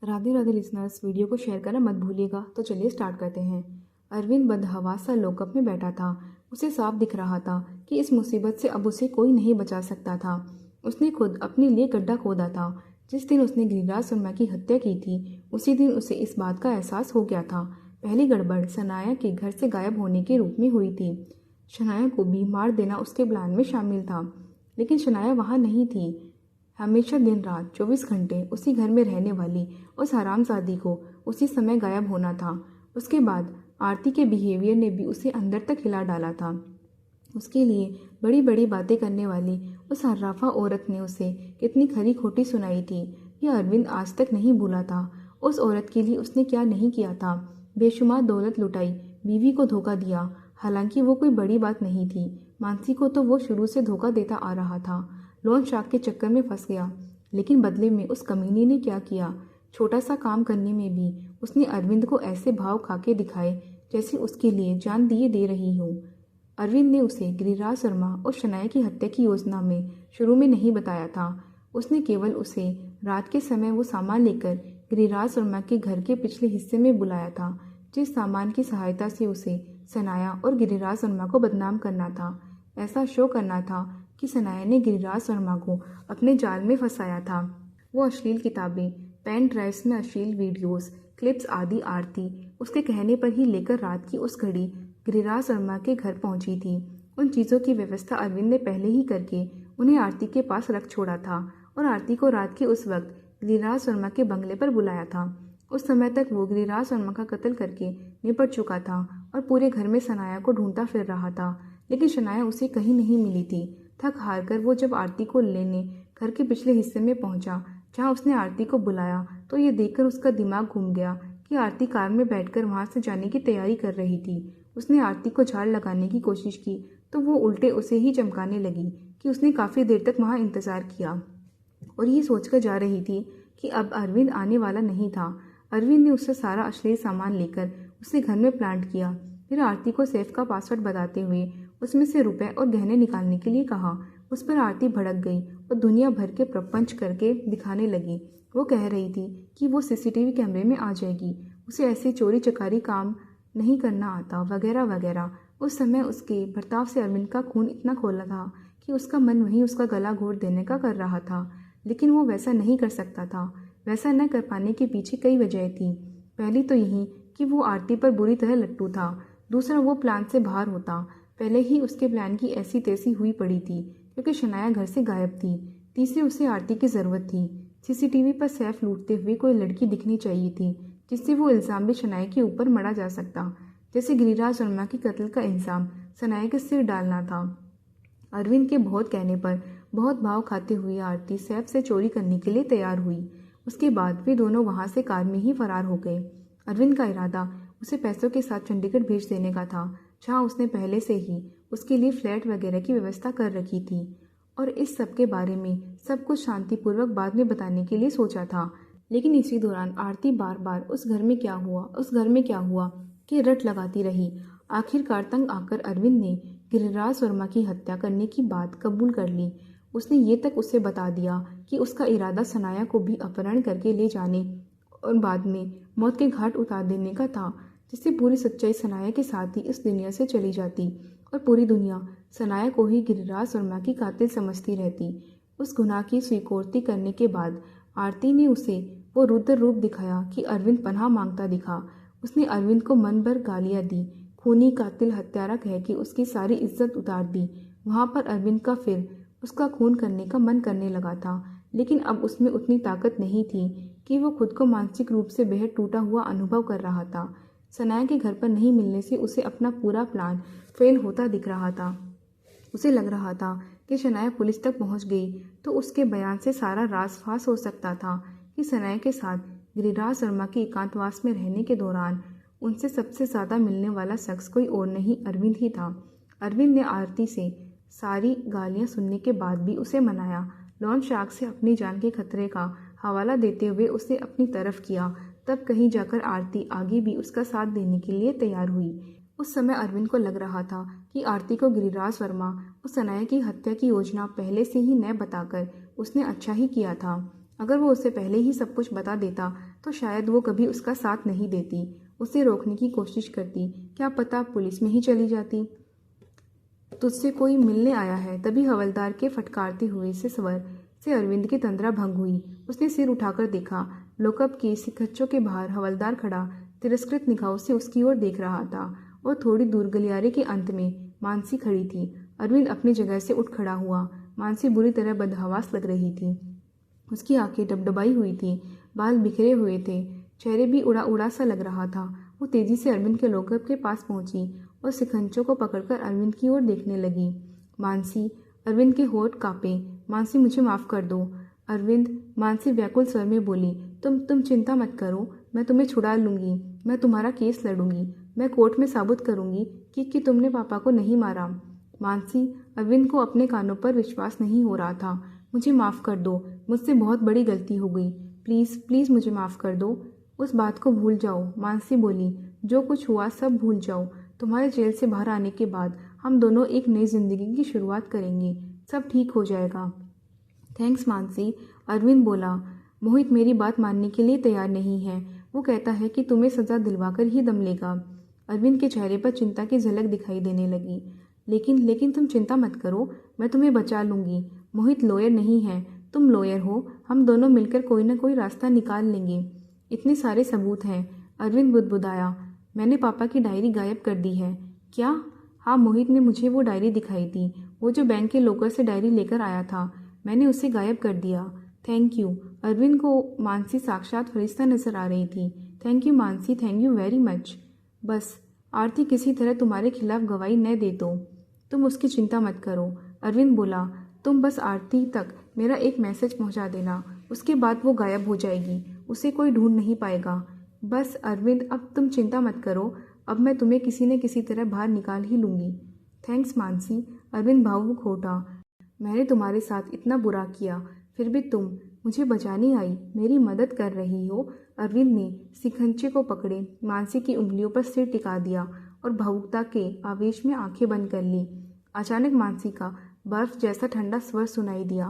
Radhe Radhe listeners, video को share करना मत भूलिएगा। तो चलिए स्टार्ट करते हैं। अरविंद बदहवास सा लॉकअप में बैठा था। उसे साफ दिख रहा था कि इस मुसीबत से अब उसे कोई नहीं बचा सकता था। उसने खुद अपने लिए गड्ढा खोदा था। जिस दिन उसने गिरिराज शर्मा की हत्या की थी, उसी दिन उसे इस बात का एहसास हो गया था। पहली गड़बड़ सनाया के घर से गायब होने के रूप में हुई थी। शनाया को भी मार देना उसके प्लान में शामिल था, लेकिन शनाया वहाँ नहीं थी। हमेशा दिन रात 24 घंटे उसी घर में रहने वाली उस हरामजादी को उसी समय गायब होना था। उसके बाद आरती के बिहेवियर ने भी उसे अंदर तक हिला डाला था। उसके लिए बड़ी बड़ी बातें करने वाली उस हर्राफा औरत ने उसे कितनी खरी खोटी सुनाई थी, यह अरविंद आज तक नहीं भूला था। उस औरत के लिए उसने क्या नहीं किया था। बेशुमार दौलत लुटाई, बीवी को धोखा दिया। हालांकि वो कोई बड़ी बात नहीं थी। मानसी को तो वो शुरू से धोखा देता आ रहा था। लोन शार्क के चक्कर में फंस गया, लेकिन बदले में उस कमीने ने क्या किया। छोटा सा काम करने में भी उसने अरविंद को ऐसे भाव खाके दिखाए जैसे उसके लिए जान दिए दे रही हूँ। अरविंद ने उसे गिरिराज शर्मा और शनाया की हत्या की योजना में शुरू में नहीं बताया था। उसने केवल उसे रात के समय वो सामान लेकर गिरिराज शर्मा के घर के पिछले हिस्से में बुलाया था, जिस सामान की सहायता से उसे सनाया और गिरिराज शर्मा को बदनाम करना था। ऐसा शो करना था कि सनाया ने गिरिराज शर्मा को अपने जाल में फंसाया था। वो अश्लील किताबें, पेन ड्राइव्स में अश्लील वीडियोस, क्लिप्स आदि आरती उसके कहने पर ही लेकर रात की उस घड़ी गिरिराज शर्मा के घर पहुंची थी। उन चीज़ों की व्यवस्था अरविंद ने पहले ही करके उन्हें आरती के पास रख छोड़ा था और आरती को रात के उस वक्त गिरिराज शर्मा के बंगले पर बुलाया था। उस समय तक वो गिरिराज शर्मा का कत्ल करके निपट चुका था और पूरे घर में सनाया को ढूंढता फिर रहा था, लेकिन शनाया उसे कहीं नहीं मिली थी। थक हार कर वो जब आरती को लेने घर के पिछले हिस्से में पहुंचा, जहां उसने आरती को बुलाया, तो ये देखकर उसका दिमाग घूम गया कि आरती कार में बैठकर वहां से जाने की तैयारी कर रही थी। उसने आरती को झाड़ लगाने की कोशिश की तो वो उल्टे उसे ही चमकाने लगी कि उसने काफ़ी देर तक वहां इंतज़ार किया और ये सोचकर जा रही थी कि अब अरविंद आने वाला नहीं था। अरविंद ने उससे सारा अश्लील सामान लेकर उसे घर में प्लांट किया। फिर आरती को सेफ का पासवर्ड बताते हुए उसमें से रुपए और गहने निकालने के लिए कहा। उस पर आरती भड़क गई और दुनिया भर के प्रपंच करके दिखाने लगी। वो कह रही थी कि वो सीसीटीवी कैमरे में आ जाएगी, उसे ऐसे चोरी चकारी काम नहीं करना आता, वगैरह वगैरह। उस समय उसके बर्ताव से अरविंद का खून इतना खोला था कि उसका मन वहीं उसका गला घोट देने का कर रहा था, लेकिन वो वैसा नहीं कर सकता था। वैसा न कर पाने के पीछे कई वजह थी। पहली तो यही कि वो आरती पर बुरी तरह लट्टू था। दूसरा, वो प्लान से बाहर होता। पहले ही उसके प्लान की ऐसी तैसी हुई पड़ी थी क्योंकि शनाया घर से गायब थी। तीसरी, उसे आरती की ज़रूरत थी। सीसीटीवी पर सैफ लूटते हुए कोई लड़की दिखनी चाहिए थी जिससे वो इल्ज़ाम भी शनाया के ऊपर मढ़ा जा सकता, जैसे गिरिराज शर्मा के कत्ल का इल्ज़ाम शनाया के सिर डालना था। अरविंद के बहुत कहने पर बहुत भाव खाते हुए आरती सैफ से चोरी करने के लिए तैयार हुई। उसके बाद वे दोनों वहां से कार में ही फरार हो गए। अरविंद का इरादा उसे पैसों के साथ चंडीगढ़ भेज देने का था, जहां उसने पहले से ही उसके लिए फ्लैट वगैरह की व्यवस्था कर रखी थी और इस सब के बारे में सब कुछ शांतिपूर्वक बाद में बताने के लिए सोचा था। लेकिन इसी दौरान आरती बार बार उस घर में क्या हुआ, उस घर में क्या हुआ कि रट लगाती रही। आखिरकार तंग आकर अरविंद ने गिरिराज शर्मा की हत्या करने की बात कबूल कर ली। उसने ये तक उसे बता दिया कि उसका इरादा सनाया को भी अपहरण करके ले जाने और बाद में मौत के घाट उतार देने का था, जिससे पूरी सच्चाई सनाया के साथ ही इस दुनिया से चली जाती और पूरी दुनिया सनाया को ही गिरिराज शर्मा की कातिल समझती रहती। उस गुनाह की स्वीकृति करने के बाद आरती ने उसे वो रुद्र रूप दिखाया कि अरविंद पनाह मांगता दिखा। उसने अरविंद को मन भर गालियां दी, खूनी कातिल हत्यारा कह के उसकी सारी इज्जत उतार दी। वहां पर अरविंद का फिर उसका खून करने का मन करने लगा था, लेकिन अब उसमें उतनी ताकत नहीं थी कि वो खुद को मानसिक रूप से बेहद टूटा हुआ अनुभव कर रहा था। सनाया के घर पर नहीं मिलने से उसे अपना पूरा प्लान फेल होता दिख रहा था। उसे लग रहा था कि शनाया पुलिस तक पहुंच गई तो उसके बयान से सारा राज फास हो सकता था कि सनाया के साथ गिरिराज शर्मा के एकांतवास में रहने के दौरान उनसे सबसे ज़्यादा मिलने वाला शख्स कोई और नहीं अरविंद ही था। अरविंद ने आरती से सारी गालियां सुनने के बाद भी उसे मनाया। लॉन शार्क से अपनी जान के खतरे का हवाला देते हुए उसे अपनी तरफ किया। तब कहीं जाकर आरती आगे भी उसका साथ देने के लिए तैयार हुई। उस समय अरविंद को लग रहा था कि आरती को गिरिराज शर्मा और सनाया की हत्या की योजना पहले से ही न बताकर उसने अच्छा ही किया था। अगर वो उससे पहले ही सब कुछ बता देता तो शायद वो कभी उसका साथ नहीं देती, उसे रोकने की कोशिश करती, क्या पता पुलिस में ही चली जाती। तुझसे कोई मिलने आया है। तभी हवलदार के फटकारते हुए से स्वर से अरविंद की तंद्रा भंग हुई। उसने सिर उठाकर देखा। लॉकअप के सिकच्चों के बाहर हवलदार खड़ा तिरस्कृत निगाहों से उसकी ओर देख रहा था और थोड़ी दूर गलियारे के अंत में मानसी खड़ी थी। अरविंद अपनी जगह से उठ खड़ा हुआ। मानसी बुरी तरह बदहवास लग रही थी। उसकी आंखें डबडबाई हुई थी, बाल बिखरे हुए थे, चेहरे भी उड़ा उड़ा सा लग रहा था। वो तेजी से अरविंद के लॉकअप के पास पहुंची और शिकंजों को पकड़कर अरविंद की ओर देखने लगी। मानसी, अरविंद के होठ कांपे। मानसी, मुझे माफ़ कर दो। अरविंद, मानसी व्याकुल स्वर में बोली, तुम चिंता मत करो, मैं तुम्हें छुड़ा लूंगी, मैं तुम्हारा केस लड़ूंगी, मैं कोर्ट में साबित करूंगी कि तुमने पापा को नहीं मारा। मानसी, अरविंद को अपने कानों पर विश्वास नहीं हो रहा था। मुझे माफ़ कर दो, मुझसे बहुत बड़ी गलती हो गई, प्लीज़ प्लीज़ मुझे माफ़ कर दो। उस बात को भूल जाओ, मानसी बोली, जो कुछ हुआ सब भूल जाओ। तुम्हारे जेल से बाहर आने के बाद हम दोनों एक नई जिंदगी की शुरुआत करेंगे, सब ठीक हो जाएगा। थैंक्स मानसी, अरविंद बोला। मोहित मेरी बात मानने के लिए तैयार नहीं है। वो कहता है कि तुम्हें सज़ा दिलवाकर ही दम लेगा। अरविंद के चेहरे पर चिंता की झलक दिखाई देने लगी। लेकिन तुम चिंता मत करो, मैं तुम्हें बचा लूंगी। मोहित लॉयर नहीं है, तुम लॉयर हो, हम दोनों मिलकर कोई ना कोई रास्ता निकाल लेंगे। इतने सारे सबूत हैं। अरविंद बुदबुदाया। मैंने पापा की डायरी गायब कर दी है। क्या? हाँ, मोहित ने मुझे वो डायरी दिखाई थी, वो जो बैंक के लॉकर से डायरी लेकर आया था, मैंने उसे गायब कर दिया। Thank you. अरविंद को मानसी साक्षात फरिश्ता नजर आ रही थी। Thank you Mansi, thank you very much. बस आरती किसी तरह तुम्हारे खिलाफ गवाही न दे तो तुम उसकी चिंता मत करो। अरविंद बोला, तुम बस आरती तक मेरा एक मैसेज पहुंचा देना, उसके बाद वो गायब हो जाएगी, उसे कोई ढूंढ नहीं पाएगा। बस अरविंद, अब तुम चिंता मत करो, अब मैं तुम्हें किसी न किसी तरह बाहर निकाल ही लूंगी। थैंक्स मानसी। अरविंद भावुक हो उठा। मैंने तुम्हारे साथ इतना बुरा किया, फिर भी तुम मुझे बचाने आई, मेरी मदद कर रही हो। अरविंद ने शिकंजे को पकड़े मानसी की उंगलियों पर सिर टिका दिया और भावुकता के आवेश में आंखें बंद कर ली। अचानक मानसी का बर्फ जैसा ठंडा स्वर सुनाई दिया।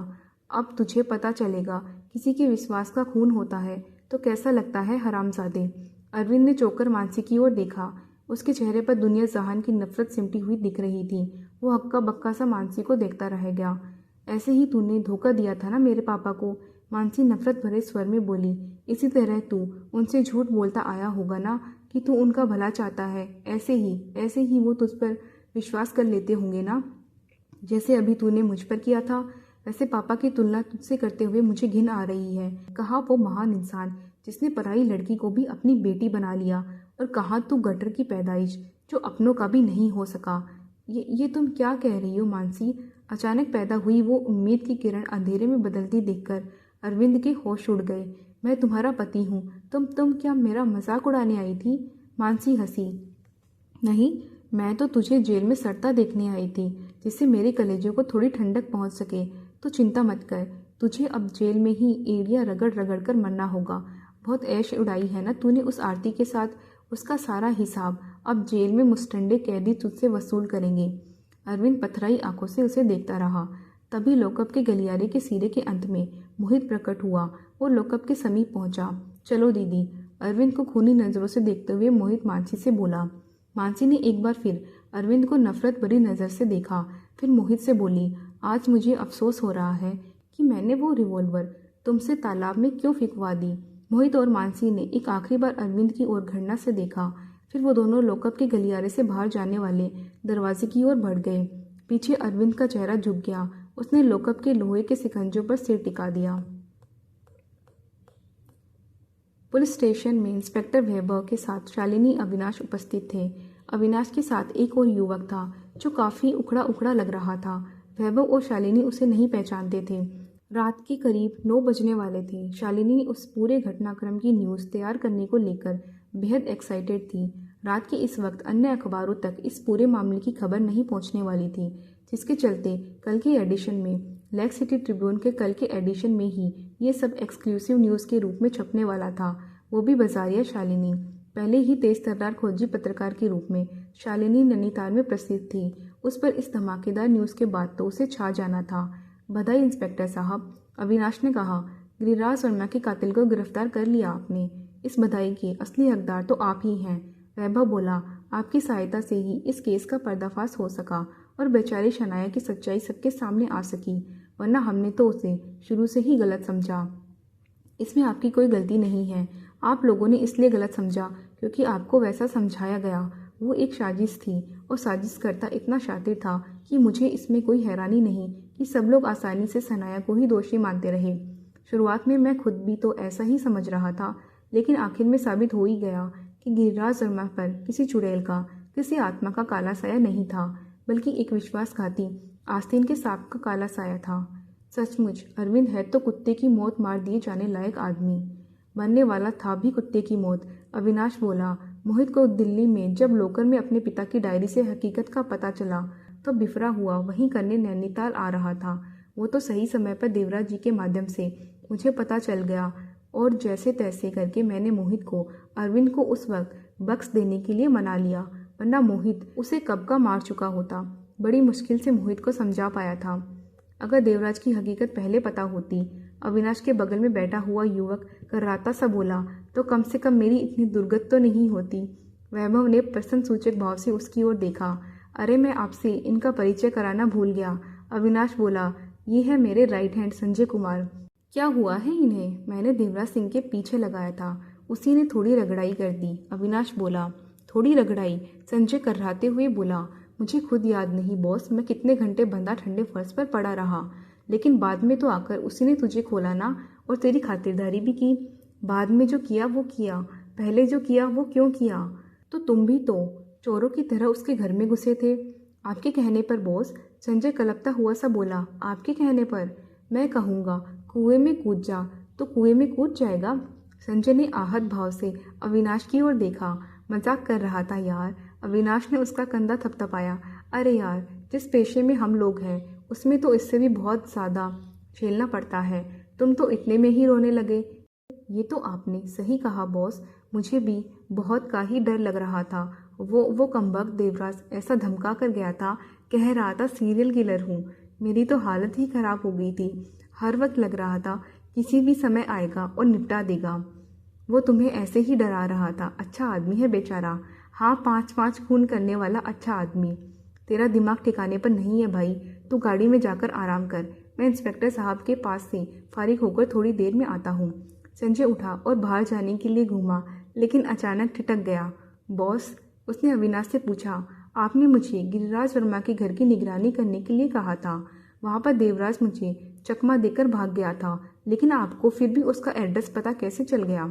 अब तुझे पता चलेगा किसी के विश्वास का खून होता है तो कैसा लगता है, हरामजादे। अरविंद ने चौंककर मानसी की ओर देखा। उसके चेहरे पर दुनिया जहान की नफरत सिमटी हुई दिख रही थी। वो हक्का बक्का सा मानसी को देखता रह गया। ऐसे ही तूने धोखा दिया था ना मेरे पापा को, मानसी नफरत भरे स्वर में बोली। इसी तरह तू उनसे झूठ बोलता आया होगा ना कि तू उनका भला चाहता है। ऐसे ही वो तुझ पर विश्वास कर लेते होंगे ना, जैसे अभी तूने मुझ पर किया था। वैसे पापा की तुलना तुझसे करते हुए मुझे घिन आ रही है। कहा वो महान इंसान जिसने पराई लड़की को भी अपनी बेटी बना लिया, और कहा तू गटर की पैदाइश जो अपनों का भी नहीं हो सका। ये तुम क्या कह रही हो मानसी? अचानक पैदा हुई वो उम्मीद की किरण अंधेरे में बदलती देखकर अरविंद के होश उड़ गए। मैं तुम्हारा पति हूँ, तुम क्या मेरा मजाक उड़ाने आई थी? मानसी हंसी। नहीं, मैं तो तुझे जेल में सड़ता देखने आई थी, जिससे मेरे कलेजों को थोड़ी ठंडक पहुंच सके। तो चिंता मत कर, तुझे अब जेल में ही एड़ियाँ रगड़ रगड़ कर मरना होगा। बहुत ऐश उड़ाई है ना तूने उस आरती के साथ, उसका सारा हिसाब अब जेल में मुस्टंडे कैदी तुझसे वसूल करेंगे। अरविंद पथराई आंखों से उसे देखता रहा। तभी लॉकअप के गलियारे के सिरे के अंत में मोहित प्रकट हुआ। वो लॉकअप के समीप पहुंचा। चलो दीदी। अरविंद को खूनी नजरों से देखते हुए मोहित मानसी से बोला। मानसी ने एक बार फिर अरविंद को नफरत भरी नज़र से देखा, फिर मोहित से बोली, आज मुझे अफसोस हो रहा है कि मैंने वो रिवॉल्वर तुमसे तालाब में क्यों फेंकवा दी। मोहित और मानसी ने एक आखिरी बार अरविंद की ओर घृणा से देखा, फिर वो दोनों लॉकअप के गलियारे से बाहर जाने वाले दरवाजे की ओर बढ़ गए। पीछे अरविंद का चेहरा झुक गया। उसने लॉकअप के लोहे के शिकंजों पर सिर टिका दिया। पुलिस स्टेशन में इंस्पेक्टर वैभव के साथ शालिनी अविनाश उपस्थित थे। अविनाश के साथ एक और युवक था जो काफ़ी उखड़ा उखड़ा लग रहा था। वैभव और शालिनी उसे नहीं पहचानते थे। रात के करीब 9 बजने वाले थे। शालिनी उस पूरे घटनाक्रम की न्यूज़ तैयार करने को लेकर बेहद एक्साइटेड थी। रात के इस वक्त अन्य अखबारों तक इस पूरे मामले की खबर नहीं पहुंचने वाली थी, जिसके चलते कल के एडिशन में, लेक सिटी ट्रिब्यून के कल के एडिशन में ही ये सब एक्सक्लूसिव न्यूज़ के रूप में छपने वाला था, वो भी बजारिया शालिनी। पहले ही तेज तर्रार खोजी पत्रकार के रूप में शालिनी नैनीताल में प्रसिद्ध थी। उस पर इस धमाकेदार न्यूज़ के बाद तो उसे छा जाना था। बधाई इंस्पेक्टर साहब, अविनाश ने कहा। गिरिराज वर्मा के कातिल को गिरफ्तार कर लिया आपने। इस बधाई के असली हकदार तो आप ही हैं। वैभव बोला, आपकी सहायता से ही इस केस का पर्दाफाश हो सका और बेचारी शनाया की सच्चाई सबके सामने आ सकी, वरना हमने तो उसे शुरू से ही गलत समझा। इसमें आपकी कोई गलती नहीं है। आप लोगों ने इसलिए गलत समझा क्योंकि आपको वैसा समझाया गया। वो एक साजिश थी और साजिशकर्ता इतना शातिर था कि मुझे इसमें कोई हैरानी नहीं कि सब लोग आसानी से सनाया को ही दोषी मानते रहे। शुरुआत में मैं खुद भी तो ऐसा ही समझ रहा था, लेकिन आखिर में साबित हो ही गया कि गिरिराज वर्मा पर किसी चुड़ैल का, किसी आत्मा का काला साया नहीं था, बल्कि एक विश्वासघाती आस्तीन के सांप का काला साया था। सचमुच अरविंद है तो कुत्ते की मौत मार दिए जाने लायक आदमी। मरने वाला था भी कुत्ते की मौत। अविनाश बोला, मोहित को दिल्ली में जब लोकर में अपने पिता की डायरी से हकीकत का पता चला तो बिफरा हुआ वहीं करने नैनीताल आ रहा था। वो तो सही समय पर देवराज जी के माध्यम से मुझे पता चल गया और जैसे तैसे करके मैंने मोहित को अरविंद को उस वक्त बख्श देने के लिए मना लिया, वरना मोहित उसे कब का मार चुका होता। बड़ी मुश्किल से मोहित को समझा पाया था। अगर देवराज की हकीकत पहले पता होती, अविनाश के बगल में बैठा हुआ युवक कर्राता सा बोला, तो कम से कम मेरी इतनी दुर्गत तो नहीं होती। वैभव ने प्रश्न सूचक भाव से उसकी ओर देखा। अरे मैं आपसे इनका परिचय कराना भूल गया। अविनाश बोला, ये है मेरे राइट हैंड संजय कुमार। क्या हुआ है इन्हें? मैंने देवराज सिंह के पीछे लगाया था, उसी ने थोड़ी रगड़ाई कर दी। अविनाश बोला, थोड़ी रगड़ाई? संजय कर्राते हुए बोला, मुझे खुद याद नहीं बॉस, मैं कितने घंटे बंधा ठंडे फर्श पर पड़ा रहा, लेकिन बाद में तो आकर उसी ने तुझे खोला ना, और तेरी खातिरदारी भी की। बाद में जो किया वो किया, पहले जो किया वो क्यों किया? तो तुम भी तो चोरों की तरह उसके घर में घुसे थे। आपके कहने पर बॉस, संजय कलपता हुआ सा बोला। आपके कहने पर? मैं कहूँगा कुएं में कूद जा तो कुएं में कूद जाएगा। संजय ने आहत भाव से अविनाश की ओर देखा। मजाक कर रहा था यार। अविनाश ने उसका कंधा थपथपाया। अरे यार, जिस पेशे में हम लोग हैं उसमें तो इससे भी बहुत ज़्यादा झेलना पड़ता है। तुम तो इतने में ही रोने लगे। ये तो आपने सही कहा बॉस, मुझे भी बहुत का ही डर लग रहा था। वो कमबख्त देवराज ऐसा धमका कर गया था, कह रहा था सीरियल किलर हूँ। मेरी तो हालत ही खराब हो गई थी। हर वक्त लग रहा था किसी भी समय आएगा और निपटा देगा। वो तुम्हें ऐसे ही डरा रहा था। अच्छा आदमी है बेचारा। हाँ, 5-5 खून करने वाला अच्छा आदमी। तेरा दिमाग ठिकाने पर नहीं है भाई। तू गाड़ी में जाकर आराम कर, मैं इंस्पेक्टर साहब के पास से फारिग होकर थोड़ी देर में आता हूँ। संजय उठा और बाहर जाने के लिए घूमा, लेकिन अचानक ठिठक गया। बॉस, उसने अविनाश से पूछा, आपने मुझे गिरिराज वर्मा के घर की निगरानी करने के लिए कहा था। वहाँ पर देवराज मुझे चकमा देकर भाग गया था, लेकिन आपको फिर भी उसका एड्रेस पता कैसे चल गया?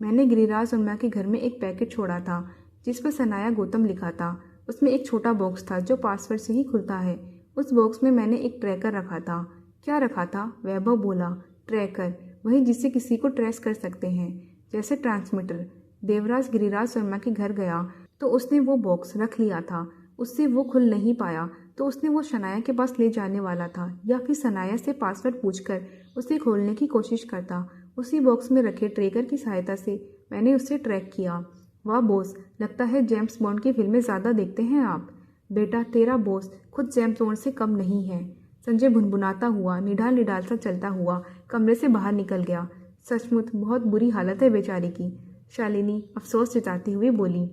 मैंने गिरिराज वर्मा के घर में एक पैकेट छोड़ा था जिस पर सनाया गौतम लिखा था। उसमें एक छोटा बॉक्स था जो पासवर्ड से ही खुलता है। उस बॉक्स में मैंने एक ट्रैकर रखा था। क्या रखा था? वैभव बोला, ट्रैकर, वही जिससे किसी को ट्रेस कर सकते हैं, जैसे ट्रांसमीटर। देवराज गिरिराज वर्मा के घर गया तो उसने वो बॉक्स रख लिया था। उससे वो खुल नहीं पाया तो उसने वो शनाया के पास ले जाने वाला था, या फिर सनाया से पासवर्ड पूछकर उसे खोलने की कोशिश करता। उसी बॉक्स में रखे ट्रैकर की सहायता से मैंने उसे ट्रैक किया। वाह बॉस, लगता है जेम्स बॉन्ड की फिल्में ज़्यादा देखते हैं आप। बेटा, तेरा बॉस खुद जेम्स बॉन्ड से कम नहीं है। संजय भुनभुनाता हुआ निढाल निढाल सा चलता हुआ कमरे से बाहर निकल गया। सचमुच बहुत बुरी हालत है बेचारे की, शालिनी अफसोस जताती हुई बोली।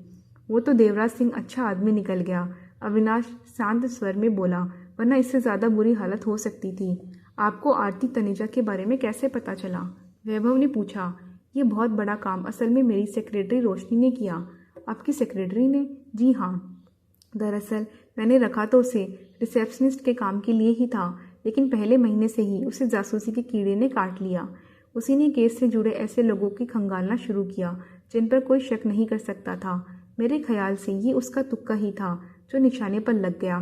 वो तो देवराज सिंह अच्छा आदमी निकल गया, अविनाश शांत स्वर में बोला, वरना इससे ज़्यादा बुरी हालत हो सकती थी। आपको आरती तनेजा के बारे में कैसे पता चला? वैभव ने पूछा। ये बहुत बड़ा काम असल में मेरी सेक्रेटरी रोशनी ने किया। आपकी सेक्रेटरी ने? जी हाँ। दरअसल मैंने रखा तो उसे रिसेप्शनिस्ट के काम के लिए ही था, लेकिन पहले महीने से ही उसे जासूसी के कीड़े ने काट लिया। उसी ने केस से जुड़े ऐसे लोगों की खंगालना शुरू किया जिन पर कोई शक नहीं कर सकता था। मेरे ख्याल से ये उसका तुक्का ही था जो निशाने पर लग गया।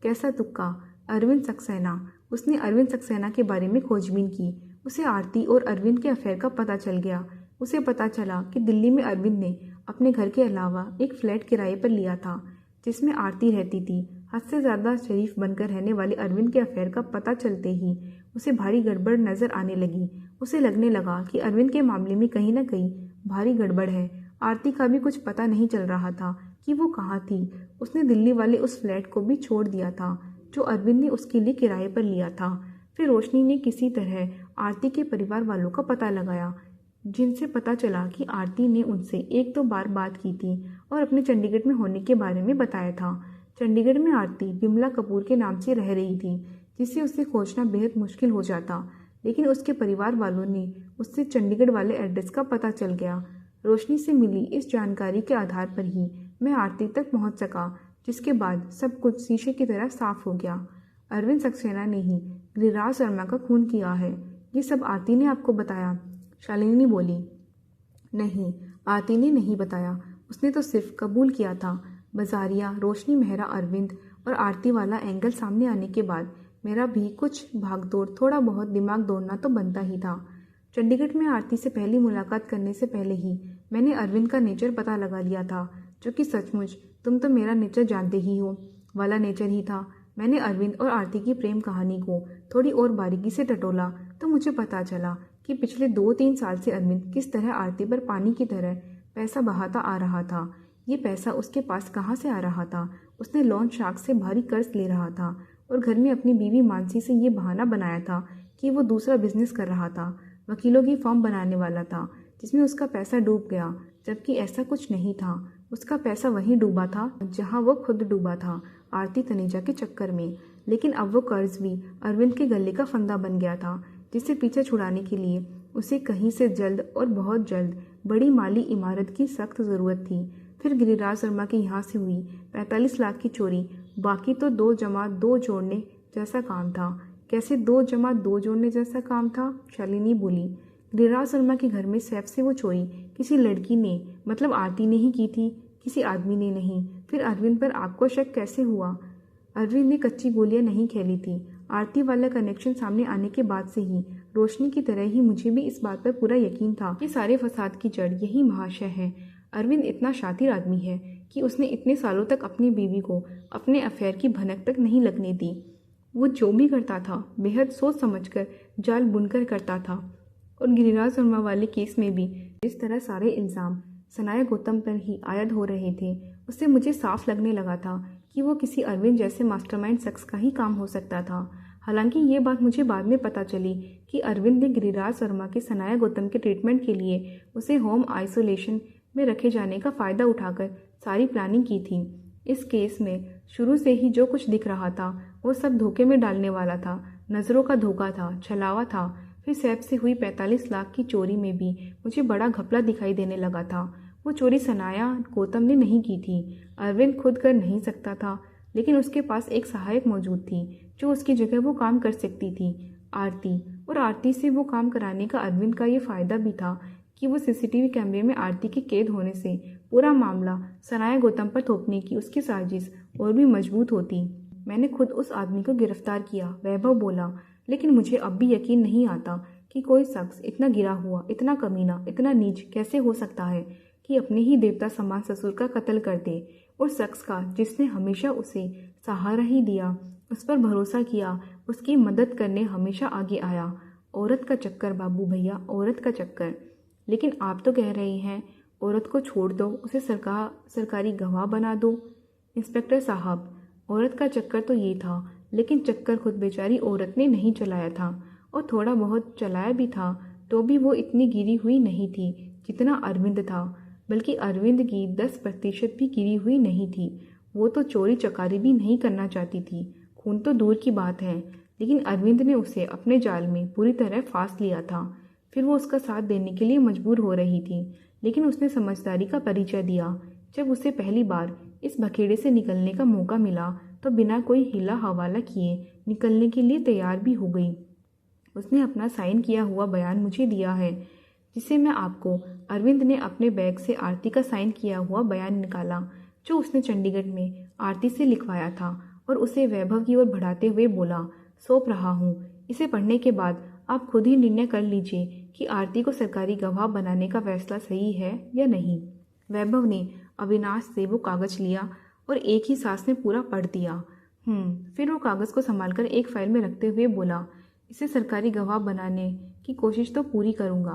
कैसा तुक्का? अरविंद सक्सेना। उसने अरविंद सक्सेना के बारे में खोजबीन की। उसे आरती और अरविंद के अफेयर का पता चल गया। उसे पता चला कि दिल्ली में अरविंद ने अपने घर के अलावा एक फ्लैट किराए पर लिया था जिसमें आरती रहती थी। हद से ज़्यादा शरीफ बनकर रहने वाले अरविंद के अफेयर का पता चलते ही उसे भारी गड़बड़ नजर आने लगी। उसे लगने लगा कि अरविंद के मामले में कहीं ना कहीं भारी गड़बड़ है। आरती का भी कुछ पता नहीं चल रहा था कि वो कहाँ थी। उसने दिल्ली वाले उस फ्लैट को भी छोड़ दिया था जो अरविंद ने उसके लिए किराए पर लिया था। फिर रोशनी ने किसी तरह आरती के परिवार वालों का पता लगाया, जिनसे पता चला कि आरती ने उनसे 1-2 बार बात की थी और अपने चंडीगढ़ में होने के बारे में बताया था। चंडीगढ़ में आरती बिमला कपूर के नाम से रह रही थी, जिससे उसे खोजना बेहद मुश्किल हो जाता, लेकिन उसके परिवार वालों ने उससे चंडीगढ़ वाले एड्रेस का पता चल गया। रोशनी से मिली इस जानकारी के आधार पर ही मैं आरती तक पहुंच सका, जिसके बाद सब कुछ शीशे की तरह साफ हो गया। अरविंद सक्सेना ने ही गिरिराज शर्मा का खून किया है, ये सब आरती ने आपको बताया? शालिनी बोली। नहीं, आरती ने नहीं बताया, उसने तो सिर्फ कबूल किया था। बजारिया, रोशनी मेहरा, अरविंद और आरती वाला एंगल सामने आने के बाद मेरा भी कुछ भागदौड़, थोड़ा बहुत दिमाग दौड़ना तो बनता ही था। चंडीगढ़ में आरती से पहली मुलाकात करने से पहले ही मैंने अरविंद का नेचर पता लगा लिया था, जो कि सचमुच तुम तो मेरा नेचर जानते ही हो वाला नेचर ही था। मैंने अरविंद और आरती की प्रेम कहानी को थोड़ी और बारीकी से टटोला तो मुझे पता चला कि पिछले 2-3 साल से अरविंद किस तरह आरती पर पानी की तरह पैसा बहाता आ रहा था। ये पैसा उसके पास कहाँ से आ रहा था? उसने लोन शार्क से भारी कर्ज ले रहा था और घर में अपनी बीवी मानसी से ये बहाना बनाया था कि वो दूसरा बिजनेस कर रहा था, वकीलों की फर्म बनाने वाला था, जिसमें उसका पैसा डूब गया, जबकि ऐसा कुछ नहीं था। उसका पैसा वहीं डूबा था जहां वो खुद डूबा था, आरती तनेजा के चक्कर में। लेकिन अब वो कर्ज भी अरविंद के गले का फंदा बन गया था, जिससे पीछे छुड़ाने के लिए उसे कहीं से जल्द और बहुत जल्द बड़ी माली इमारत की सख्त ज़रूरत थी। फिर गिरिराज शर्मा के यहाँ से हुई 45 लाख की चोरी, बाकी तो 2+2 जोड़ने जैसा काम था। कैसे 2+2 जोड़ने जैसा काम था? शालिनी बोली। गिरिराज शर्मा के घर में सैफ से वो चोरी किसी लड़की ने, मतलब आरती ने ही की थी, किसी आदमी ने नहीं। फिर अरविंद पर आपको शक कैसे हुआ? अरविंद ने कच्ची गोलियां नहीं खेली थी। आरती वाला कनेक्शन सामने आने के बाद से ही रोशनी की तरह ही मुझे भी इस बात पर पूरा यकीन था कि सारे फसाद की जड़ यही महाशय है। अरविंद इतना शातिर आदमी है कि उसने इतने सालों तक अपनी बीवी को अपने अफेयर की भनक तक नहीं लगने दी। वो जो भी करता था बेहद सोच समझकर जाल बुनकर करता था। और गिरिराज शर्मा वाले केस में भी जिस तरह सारे इल्ज़ाम सनाया गौतम पर ही आयद हो रहे थे, उससे मुझे साफ लगने लगा था कि वो किसी अरविंद जैसे मास्टरमाइंड शख्स का ही काम हो सकता था। हालांकि ये बात मुझे बाद में पता चली कि अरविंद ने गिरिराज शर्मा के सनाया गौतम के ट्रीटमेंट के लिए उसे होम आइसोलेशन में रखे जाने का फ़ायदा उठाकर सारी प्लानिंग की थी। इस केस में शुरू से ही जो कुछ दिख रहा था वो सब धोखे में डालने वाला था, नज़रों का धोखा था, छलावा था। फिर सैफ से हुई 45 लाख की चोरी में भी मुझे बड़ा घपला दिखाई देने लगा था। वो चोरी सनाया गौतम ने नहीं की थी, अरविंद खुद कर नहीं सकता था, लेकिन उसके पास एक सहायक मौजूद थी जो उसकी जगह वो काम कर सकती थी, आरती। और आरती से वो काम कराने का अरविंद का ये फ़ायदा भी था कि वो सीसीटीवी कैमरे में आरती के कैद होने से पूरा मामला सनाया गौतम पर थोपने की उसकी साजिश और भी मजबूत होती। मैंने खुद उस आदमी को गिरफ्तार किया, वैभव बोला, लेकिन मुझे अब भी यकीन नहीं आता कि कोई शख्स इतना गिरा हुआ, इतना कमीना, इतना नीच कैसे हो सकता है कि अपने ही देवता समान ससुर का कत्ल कर दे। और शख्स का जिसने हमेशा उसे सहारा ही दिया, उस पर भरोसा किया, उसकी मदद करने हमेशा आगे आया। औरत का चक्कर बाबू भैया, औरत का चक्कर। लेकिन आप तो कह रहे हैं औरत को छोड़ दो, उसे सरकारी गवाह बना दो। इंस्पेक्टर साहब, औरत का चक्कर तो ये था, लेकिन चक्कर खुद बेचारी औरत ने नहीं चलाया था, और थोड़ा बहुत चलाया भी था तो भी वो इतनी गिरी हुई नहीं थी जितना अरविंद था, बल्कि अरविंद की 10% भी गिरी हुई नहीं थी। वो तो चोरी चकारी भी नहीं करना चाहती थी, खून तो दूर की बात है, लेकिन अरविंद ने उसे अपने जाल में पूरी तरह फांस लिया था। फिर वो उसका साथ देने के लिए मजबूर हो रही थी, लेकिन उसने समझदारी का परिचय दिया। जब उसे पहली बार इस बखेड़े से निकलने का मौका मिला तो बिना कोई हिला हवाला किए निकलने के लिए तैयार भी हो गई। उसने अपना साइन किया हुआ बयान मुझे दिया है, जिसे मैं आपको। अरविंद ने अपने बैग से आरती का साइन किया हुआ बयान निकाला, जो उसने चंडीगढ़ में आरती से लिखवाया था, और उसे वैभव की ओर बढ़ाते हुए बोला, सौंप रहा हूँ। इसे पढ़ने के बाद आप खुद ही निर्णय कर लीजिए कि आरती को सरकारी गवाह बनाने का फैसला सही है या नहीं। वैभव ने अविनाश से वो कागज लिया और एक ही सांस में पूरा पढ़ दिया। फिर वो कागज़ को संभालकर एक फाइल में रखते हुए बोला, इसे सरकारी गवाह बनाने की कोशिश तो पूरी करूँगा।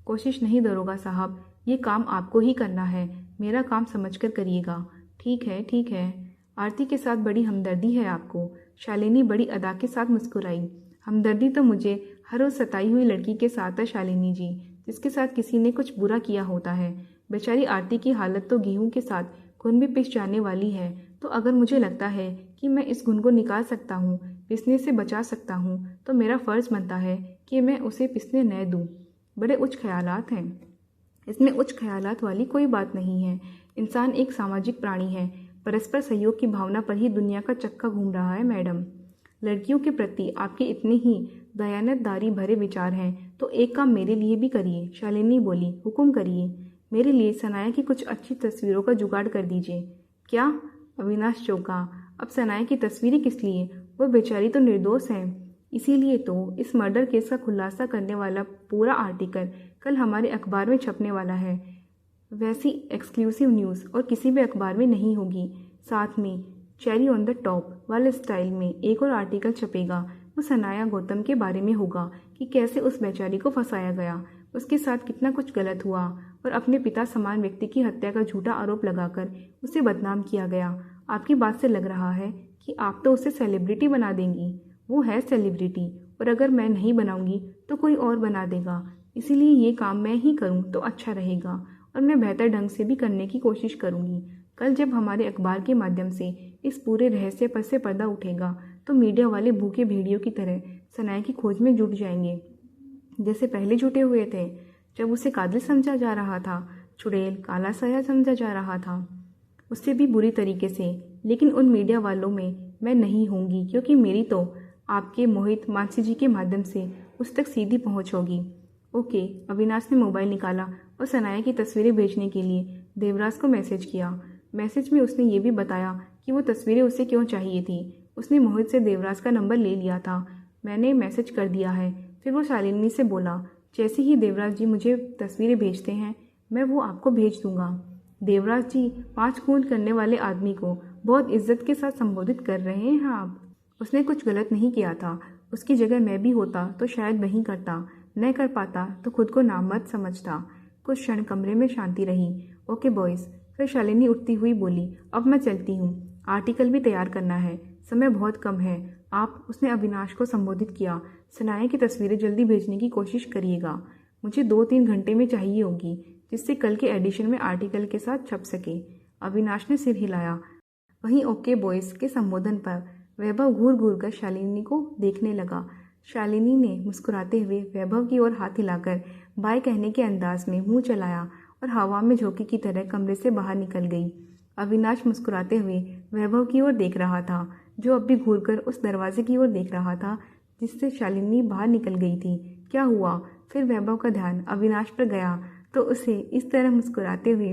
कोशिश नहीं दरोगा साहब, ये काम आपको ही करना है, मेरा काम समझकर करिएगा। ठीक है, ठीक है। आरती के साथ बड़ी हमदर्दी है आपको। शालिनी बड़ी अदा के साथ मुस्कुराई। हमदर्दी तो मुझे हर रोज सताई हुई लड़की के साथ है शालिनी जी, जिसके साथ किसी ने कुछ बुरा किया होता है। बेचारी आरती की हालत तो गेहूं के साथ घुन भी पिस जाने वाली है। तो अगर मुझे लगता है कि मैं इस घुन को निकाल सकता हूँ, पिसने से बचा सकता हूँ, तो मेरा फर्ज बनता है कि मैं उसे पिसने न दूँ। बड़े उच्च ख्यालात हैं। इसमें उच्च ख्यालात वाली कोई बात नहीं है। इंसान एक सामाजिक प्राणी है। परस्पर सहयोग की भावना पर ही दुनिया का चक्का घूम रहा है मैडम। लड़कियों के प्रति आपके इतने ही दयानतदारी भरे विचार हैं तो एक काम मेरे लिए भी करिए, शालिनी बोली। हुक्म करिए। मेरे लिए सनाया की कुछ अच्छी तस्वीरों का जुगाड़ कर दीजिए। क्या? अविनाश चौंका। अब सनाया की तस्वीरें किस लिए? वह बेचारी तो निर्दोष है। इसीलिए तो इस मर्डर केस का खुलासा करने वाला पूरा आर्टिकल कल हमारे अखबार में छपने वाला है। वैसी एक्सक्लूसिव न्यूज़ और किसी भी अखबार में नहीं होगी। साथ में चेरी ऑन द टॉप वाले स्टाइल में एक और आर्टिकल छपेगा। वो सनाया गौतम के बारे में होगा कि कैसे उस बेचारी को फंसाया गया, उसके साथ कितना कुछ गलत हुआ और अपने पिता समान व्यक्ति की हत्या का झूठा आरोप लगाकर उसे बदनाम किया गया। आपकी बात से लग रहा है कि आप तो उसे सेलिब्रिटी बना देंगी। वो है सेलिब्रिटी, और अगर मैं नहीं बनाऊंगी तो कोई और बना देगा। इसीलिए ये काम मैं ही करूं तो अच्छा रहेगा, और मैं बेहतर ढंग से भी करने की कोशिश करूंगी। कल जब हमारे अखबार के माध्यम से इस पूरे रहस्य पर से पर्दा उठेगा तो मीडिया वाले भूखे भेड़ियों की तरह सनाया की खोज में जुट जाएंगे, जैसे पहले जुटे हुए थे जब उसे कातिल समझा जा रहा था, चुड़ैल, काला साया समझा जा रहा था, उससे भी बुरी तरीके से। लेकिन उन मीडिया वालों में मैं नहीं होंगी, क्योंकि मेरी तो आपके मोहित मानसी जी के माध्यम से उस तक सीधी पहुंच होगी। ओके। अविनाश ने मोबाइल निकाला और सनाया की तस्वीरें भेजने के लिए देवराज को मैसेज किया। मैसेज में उसने ये भी बताया कि वो तस्वीरें उसे क्यों चाहिए थी। उसने मोहित से देवराज का नंबर ले लिया था। मैंने मैसेज कर दिया है। फिर वो शालिनी से बोला, जैसे ही देवराज जी मुझे तस्वीरें भेजते हैं मैं वो आपको भेज दूंगा। देवराज जी, 5 खून करने वाले आदमी को बहुत इज्जत के साथ संबोधित कर रहे हैं आप। उसने कुछ गलत नहीं किया था। उसकी जगह मैं भी होता तो शायद वहीं करता। न कर पाता तो खुद को नामर्द समझता। कुछ क्षण कमरे में शांति रही। Okay boys. फिर शालिनी उठती हुई बोली, अब मैं चलती हूँ, आर्टिकल भी तैयार करना है, समय बहुत कम है। आप, उसने अविनाश को संबोधित किया, सनाया की तस्वीरें जल्दी भेजने की कोशिश करिएगा। मुझे 2-3 घंटे में चाहिए होगी, जिससे कल के एडिशन में आर्टिकल के साथ छप सके। अविनाश ने सिर हिलाया। वहीं ओके बॉयज के संबोधन पर वैभव घूर घूर कर शालिनी को देखने लगा। शालिनी ने मुस्कुराते हुए वैभव की ओर हाथ हिलाकर बाय कहने के अंदाज में मुंह चलाया और हवा में झोंके की तरह कमरे से बाहर निकल गई। अविनाश मुस्कुराते हुए वैभव की ओर देख रहा था, जो अब भी घूरकर उस दरवाजे की ओर देख रहा था जिससे शालिनी बाहर निकल गई थी। क्या हुआ? फिर वैभव का ध्यान अविनाश पर गया तो उसे इस तरह मुस्कुराते हुए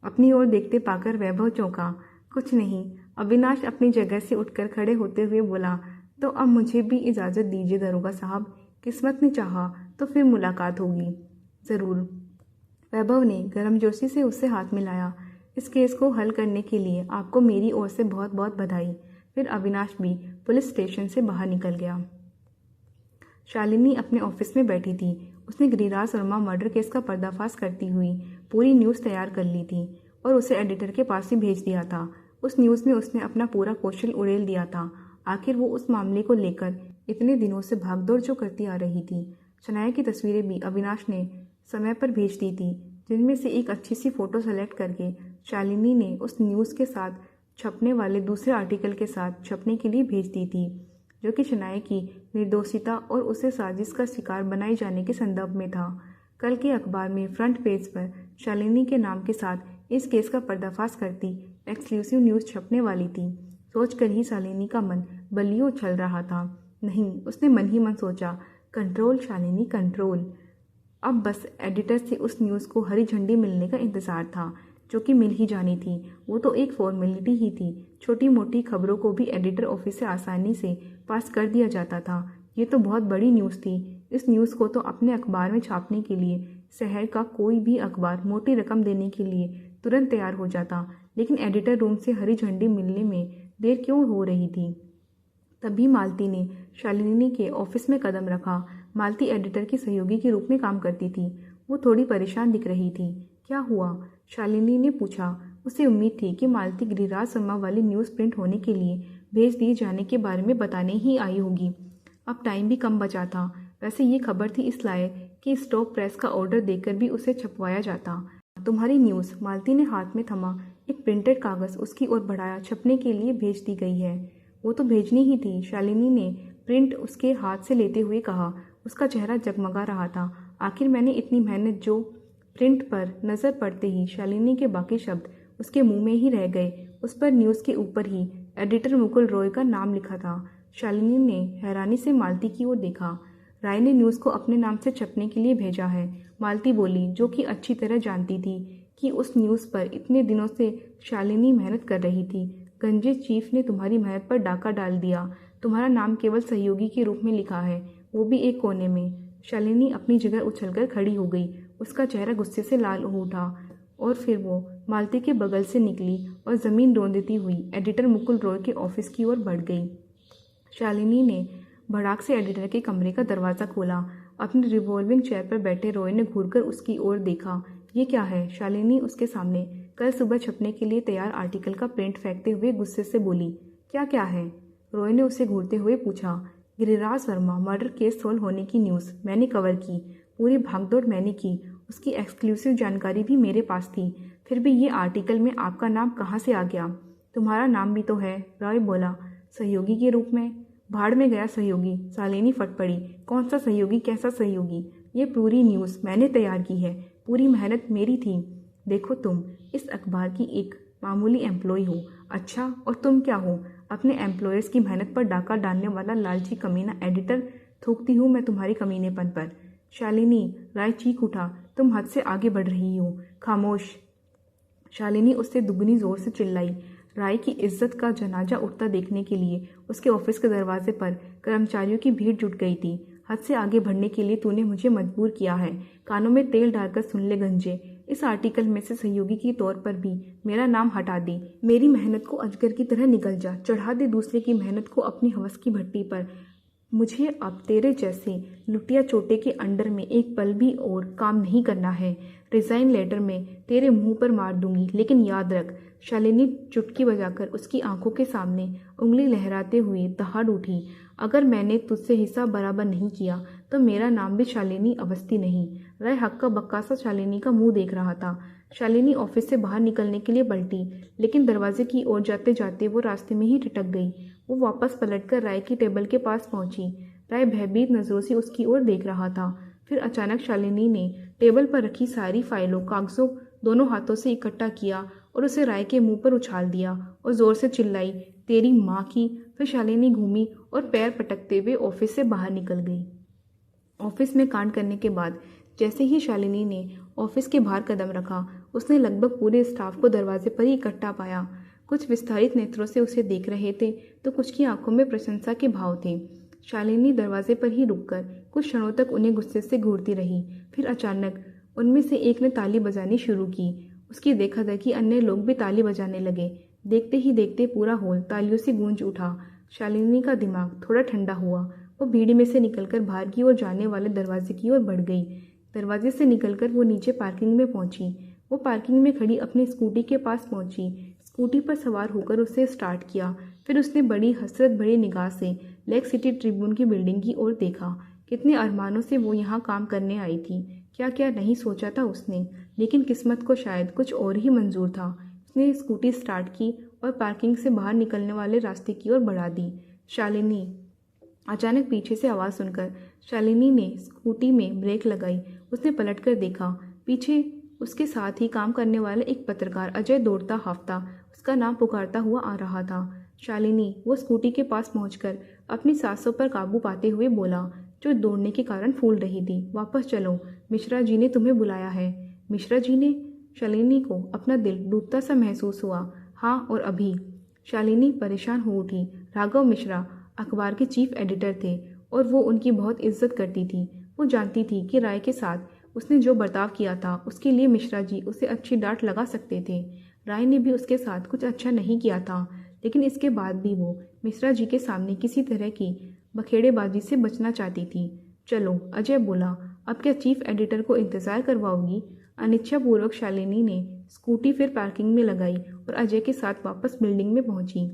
अपनी ओर देखते पाकर वैभव चौंका। कुछ नहीं। अविनाश अपनी जगह से उठकर खड़े होते हुए बोला, तो अब मुझे भी इजाज़त दीजिए दरोगा साहब, किस्मत ने चाहा तो फिर मुलाकात होगी। ज़रूर। वैभव ने गर्मजोशी से उससे हाथ मिलाया। इस केस को हल करने के लिए आपको मेरी ओर से बहुत बहुत बधाई। फिर अविनाश भी पुलिस स्टेशन से बाहर निकल गया। शालिनी अपने ऑफिस में बैठी थी। उसने गिरिराज वर्मा मर्डर केस का पर्दाफाश करती हुई पूरी न्यूज़ तैयार कर ली थी और उसे एडिटर के पास ही भेज दिया था। उस न्यूज़ में उसने अपना पूरा कौशल उड़ेल दिया था। आखिर वो उस मामले को लेकर इतने दिनों से भागदौड़ जो करती आ रही थी। सनाया की तस्वीरें भी अविनाश ने समय पर भेज दी थी, जिनमें से एक अच्छी सी फोटो सेलेक्ट करके शालिनी ने उस न्यूज़ के साथ छपने वाले दूसरे आर्टिकल के साथ छपने के लिए भेज दी थी, जो कि सनाया की निर्दोषिता और उसे साजिश का शिकार बनाए जाने के संदर्भ में था। कल के अखबार में फ्रंट पेज पर शालिनी के नाम के साथ इस केस का पर्दाफाश करती एक्सक्लूसिव न्यूज़ छपने वाली थी। सोचकर ही शालिनी का मन बलियों उछल रहा था। नहीं, उसने मन ही मन सोचा, कंट्रोल शालिनी कंट्रोल। अब बस एडिटर से उस न्यूज़ को हरी झंडी मिलने का इंतज़ार था, जो कि मिल ही जानी थी। वो तो एक फॉर्मेलिटी ही थी। छोटी मोटी खबरों को भी एडिटर ऑफिस से आसानी से पास कर दिया जाता था। ये तो बहुत बड़ी न्यूज़ थी। इस न्यूज़ को तो अपने अखबार में छापने के लिए शहर का कोई भी अखबार मोटी रकम देने के लिए तुरंत तैयार हो जाता, लेकिन एडिटर रूम से हरी झंडी मिलने में देर क्यों हो रही थी? तभी मालती ने शालिनी के ऑफिस में कदम रखा। मालती एडिटर की सहयोगी के रूप में काम करती थी। वो थोड़ी परेशान दिख रही थी। क्या हुआ? शालिनी ने पूछा। उसे उम्मीद थी कि मालती गिरिराज वर्मा वाली न्यूज़ प्रिंट होने के लिए भेज दिए जाने के बारे में बताने ही आई होगी। अब टाइम भी कम बचा था। वैसे ये खबर थी इस लायक कि स्टॉप प्रेस का ऑर्डर देकर भी उसे छपवाया जाता। तुम्हारी न्यूज़। मालती ने हाथ में थमा एक प्रिंटेड कागज़ उसकी ओर बढ़ाया। छपने के लिए भेज दी गई है। वो तो भेजनी ही थी। शालिनी ने प्रिंट उसके हाथ से लेते हुए कहा। उसका चेहरा जगमगा रहा था। आखिर मैंने इतनी मेहनत। जो प्रिंट पर नज़र पड़ते ही शालिनी के बाकी शब्द उसके मुंह में ही रह गए। उस पर न्यूज़ के ऊपर ही एडिटर मुकुल रॉय का नाम लिखा था। शालिनी ने हैरानी से मालती की ओर देखा। राय ने न्यूज़ को अपने नाम से छपने के लिए भेजा है, मालती बोली, जो कि अच्छी तरह जानती थी कि उस न्यूज़ पर इतने दिनों से शालिनी मेहनत कर रही थी। गंजे चीफ ने तुम्हारी मेहनत पर डाका डाल दिया। तुम्हारा नाम केवल सहयोगी के रूप में लिखा है, वो भी एक कोने में। शालिनी अपनी जगह उछलकर खड़ी हो गई। उसका चेहरा गुस्से से लाल हो उठा और फिर वो मालती के बगल से निकली और ज़मीन रौंदती हुई एडिटर मुकुल रॉय के ऑफिस की ओर बढ़ गई। शालिनी ने भड़ाक से एडिटर के कमरे का दरवाज़ा खोला। अपनी रिवॉल्विंग चेयर पर बैठे रॉय ने घूरकर उसकी ओर देखा। ये क्या है? शालिनी उसके सामने कल सुबह छपने के लिए तैयार आर्टिकल का प्रिंट फेंकते हुए गुस्से से बोली। क्या क्या है? रॉय ने उसे घूरते हुए पूछा। Giriraj Verma murder case solve होने की न्यूज़ मैंने कवर की। पूरी भागदौड़ मैंने की। उसकी एक्सक्लूसिव जानकारी भी मेरे पास थी। फिर भी ये आर्टिकल में आपका नाम कहाँ से आ गया? तुम्हारा नाम भी तो है, रॉय बोला। सहयोगी के रूप में? भाड़ में गया सहयोगी। शालिनी फट पड़ी। कौन सा सहयोगी? कैसा सहयोगी? ये पूरी न्यूज़ मैंने तैयार की है। पूरी मेहनत मेरी थी। देखो, तुम इस अखबार की एक मामूली एम्प्लॉय हो। अच्छा, और तुम क्या हो? अपने एम्प्लॉयर्स की मेहनत पर डाका डालने वाला लालची कमीना एडिटर। थूकती हूँ मैं तुम्हारी कमीनेपन पर। शालिनी, राय चीख उठा। तुम हद से आगे बढ़ रही हो। खामोश। शालिनी उससे दुगनी जोर से चिल्लाई। राय की इज्जत का जनाजा उठता देखने के लिए उसके ऑफिस के दरवाजे पर कर्मचारियों की भीड़ जुट गई थी। हद से आगे बढ़ने के लिए तूने मुझे मजबूर किया है। कानों में तेल डालकर सुन ले गंजे। इस आर्टिकल में से सहयोगी के तौर पर भी मेरा नाम हटा दे। मेरी मेहनत को अजगर की तरह निकल जा। चढ़ा दे दूसरे की मेहनत को अपनी हवस की भट्टी पर। मुझे अब तेरे जैसे लुटिया चोटे के अंडर में एक पल भी और काम नहीं करना है। रिज़ाइन लेटर में तेरे मुंह पर मार दूंगी, लेकिन याद रख। शालिनी चुटकी बजाकर उसकी आंखों के सामने उंगली लहराते हुए दहाड़ उठी। अगर मैंने तुझसे हिसाब बराबर नहीं किया तो मेरा नाम भी शालिनी अवस्थी नहीं। राय हक्का बक्का सा शालिनी का मुंह देख रहा था। शालिनी ऑफिस से बाहर निकलने के लिए पलटी, लेकिन दरवाजे की ओर जाते जाते वो रास्ते में ही ठिठक गई। वो वापस पलटकर राय की टेबल के पास पहुंची। राय भयभीत नजरों से उसकी ओर देख रहा था। फिर अचानक शालिनी ने टेबल पर रखी सारी फाइलों कागजों दोनों हाथों से इकट्ठा किया और उसे राय के मुंह पर उछाल दिया और जोर से चिल्लाई, तेरी माँ की। फिर शालिनी घूमी और पैर पटकते हुए ऑफिस से बाहर निकल गई। ऑफिस में कांड करने के बाद जैसे ही शालिनी ने ऑफिस के बाहर कदम रखा, उसने लगभग पूरे स्टाफ को दरवाजे पर ही इकट्ठा पाया। कुछ विस्तारित नेत्रों से उसे देख रहे थे तो कुछ की आंखों में प्रशंसा के भाव थे। शालिनी दरवाजे पर ही रुककर कुछ क्षणों तक उन्हें गुस्से से घूरती रही। फिर अचानक उनमें से एक ने ताली बजानी शुरू की। उसकी देखा-देखी अन्य लोग भी ताली बजाने लगे। देखते ही देखते पूरा हॉल तालियों से गूंज उठा। शालिनी का दिमाग थोड़ा ठंडा हुआ। वो भीड़ में से निकलकर बाहर की ओर जाने वाले दरवाजे की ओर बढ़ गई। दरवाजे से निकलकर वो नीचे पार्किंग में पहुंची। वो पार्किंग में खड़ी अपनी स्कूटी के पास पहुंची। स्कूटी पर सवार होकर उसे स्टार्ट किया। फिर उसने बड़ी हसरत भरी निगाह से लेक सिटी ट्रिब्यून की बिल्डिंग की ओर देखा। कितने अरमानों से वो यहाँ काम करने आई थी। क्या क्या नहीं सोचा था उसने, लेकिन किस्मत को शायद कुछ और ही मंजूर था। उसने स्कूटी स्टार्ट की और पार्किंग से बाहर निकलने वाले रास्ते की ओर बढ़ा दी। शालिनी। अचानक पीछे से आवाज़ सुनकर शालिनी ने स्कूटी में ब्रेक लगाई। उसने पलटकर देखा। पीछे उसके साथ ही काम करने वाले एक पत्रकार अजय दौड़ता हाफता उसका नाम पुकारता हुआ आ रहा था। शालिनी। वो स्कूटी के पास पहुंचकर अपनी सांसों पर काबू पाते हुए बोला, जो दौड़ने के कारण फूल रही थी, वापस चलो, मिश्रा जी ने तुम्हें बुलाया है। मिश्रा जी ने? शालिनी को अपना दिल डूबता सा महसूस हुआ। हाँ, और अभी। शालिनी परेशान हो उठी। राघव मिश्रा अखबार के चीफ एडिटर थे और वो उनकी बहुत इज्जत करती थी। वो जानती थी कि राय के साथ उसने जो बर्ताव किया था उसके लिए मिश्रा जी उसे अच्छी डांट लगा सकते थे। राय ने भी उसके साथ कुछ अच्छा नहीं किया था, लेकिन इसके बाद भी वो मिश्रा जी के सामने किसी तरह की बखेड़ेबाजी से बचना चाहती थी। चलो, अजय बोला, अब क्या चीफ एडिटर को इंतज़ार करवाओगी? अनिच्छापूर्वक शालिनी ने स्कूटी फिर पार्किंग में लगाई और अजय के साथ वापस बिल्डिंग में पहुंची।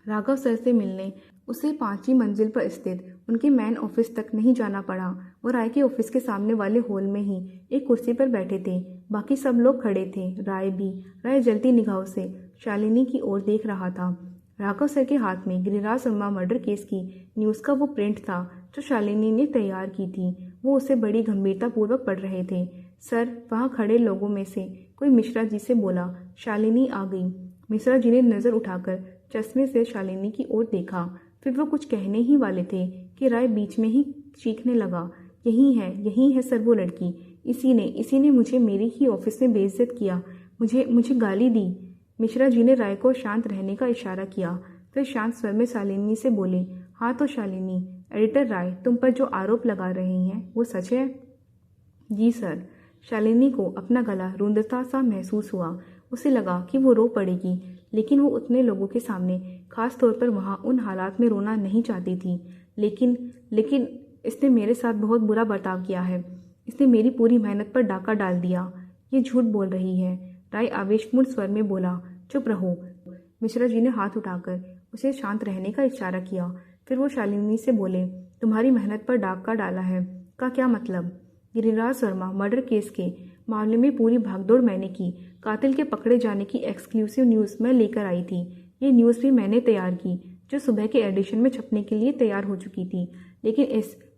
राघव सर से मिलने उसे 5वीं मंजिल पर स्थित उनके मैन ऑफिस तक नहीं जाना पड़ा। वो राय के ऑफिस के सामने वाले हॉल में ही एक कुर्सी पर बैठे थे। बाकी सब लोग खड़े थे, राय भी। राय जलती निगाहों से शालिनी की ओर देख रहा था। राघव सर के हाथ में गिरिराज वर्मा मर्डर केस की न्यूज़ का वो प्रिंट था जो शालिनी ने तैयार की थी। वो उसे बड़ी गंभीरतापूर्वक पढ़ रहे थे। सर, वहाँ खड़े लोगों में से कोई मिश्रा जी से बोला। शालिनी आ गई। मिश्रा जी ने नज़र उठाकर चश्मे से शालिनी की ओर देखा। फिर वो कुछ कहने ही वाले थे कि राय बीच में ही चीखने लगा, यही है सर वो लड़की। इसी ने मुझे मेरी ही ऑफिस में बेइज्जत किया, मुझे गाली दी। मिश्रा जी ने राय को शांत रहने का इशारा किया। फिर शांत स्वर में शालिनी से बोले, हाँ तो शालिनी, एडिटर राय तुम पर जो आरोप लगा रहे हैं वो सच है? जी सर। शालिनी को अपना गला रूंधता सा महसूस हुआ। उसे लगा कि वो रो पड़ेगी, लेकिन वो उतने लोगों के सामने, खास तौर पर वहाँ उन हालात में रोना नहीं चाहती थी। लेकिन इसने मेरे साथ बहुत बुरा बर्ताव किया है। इसने मेरी पूरी मेहनत पर डाका डाल दिया। ये झूठ बोल रही है। राय आवेशपूर्ण स्वर में बोला, चुप रहो। मिश्रा जी ने हाथ उठाकर उसे शांत रहने का इशारा किया। फिर वो शालिनी से बोले, तुम्हारी मेहनत पर डाका डाला है का क्या मतलब? गिरिराज वर्मा मर्डर केस के मामले में पूरी भागदौड़ मैंने की। कातिल के पकड़े जाने की एक्सक्लूसिव न्यूज़ मैं लेकर आई थी। ये न्यूज़ भी मैंने तैयार की, जो सुबह के एडिशन में छपने के लिए तैयार हो चुकी थी। लेकिन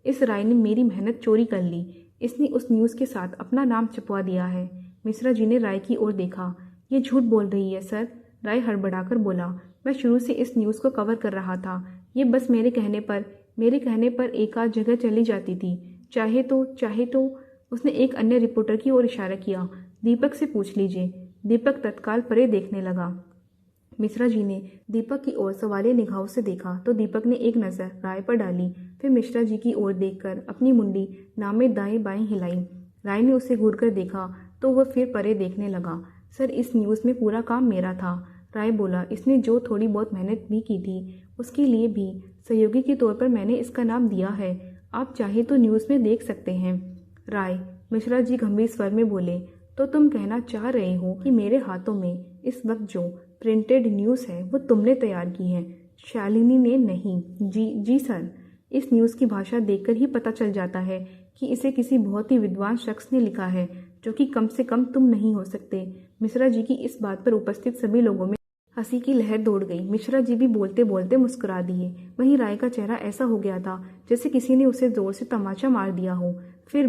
इस राय ने मेरी मेहनत चोरी कर ली। इसने उस न्यूज़ के साथ अपना नाम छपवा दिया है। मिश्रा जी ने राय की ओर देखा। ये झूठ बोल रही है सर। राय हड़बड़ाकर बोला, मैं शुरू से इस न्यूज़ को कवर कर रहा था। ये बस मेरे कहने पर एक आध जगह चली जाती थी। चाहे तो उसने एक अन्य रिपोर्टर की ओर इशारा किया। दीपक से पूछ लीजिए। दीपक तत्काल परे देखने लगा। मिश्रा जी ने दीपक की ओर सवालिया निगाहों से देखा तो दीपक ने एक नज़र राय पर डाली। फिर मिश्रा जी की ओर देखकर अपनी मुंडी नामे दाएं बाएं हिलाई। राय ने उसे घूर कर देखा तो वह फिर परे देखने लगा। सर, इस न्यूज़ में पूरा काम मेरा था। राय बोला, इसने जो थोड़ी बहुत मेहनत भी की थी उसके लिए भी सहयोगी के तौर पर मैंने इसका नाम दिया है। आप चाहे तो न्यूज़ में देख सकते हैं। राय, मिश्रा जी गंभीर स्वर में बोले, तो तुम कहना चाह रहे हो कि मेरे हाथों में इस वक्त जो प्रिंटेड न्यूज़ है वो तुमने तैयार की है? शालिनी ने नहीं। जी सर। इस न्यूज़ की भाषा देखकर ही पता चल जाता है कि इसे किसी बहुत ही विद्वान शख्स ने लिखा है, जो कि कम से कम तुम नहीं हो सकते। मिश्रा जी की इस बात पर उपस्थित सभी लोगों में हंसी की लहर दौड़ गई। मिश्रा जी भी बोलते बोलते मुस्कुरा दिए। वहीं राय का चेहरा ऐसा हो गया था जैसे किसी ने उसे जोर से तमाचा मार दिया हो। फिर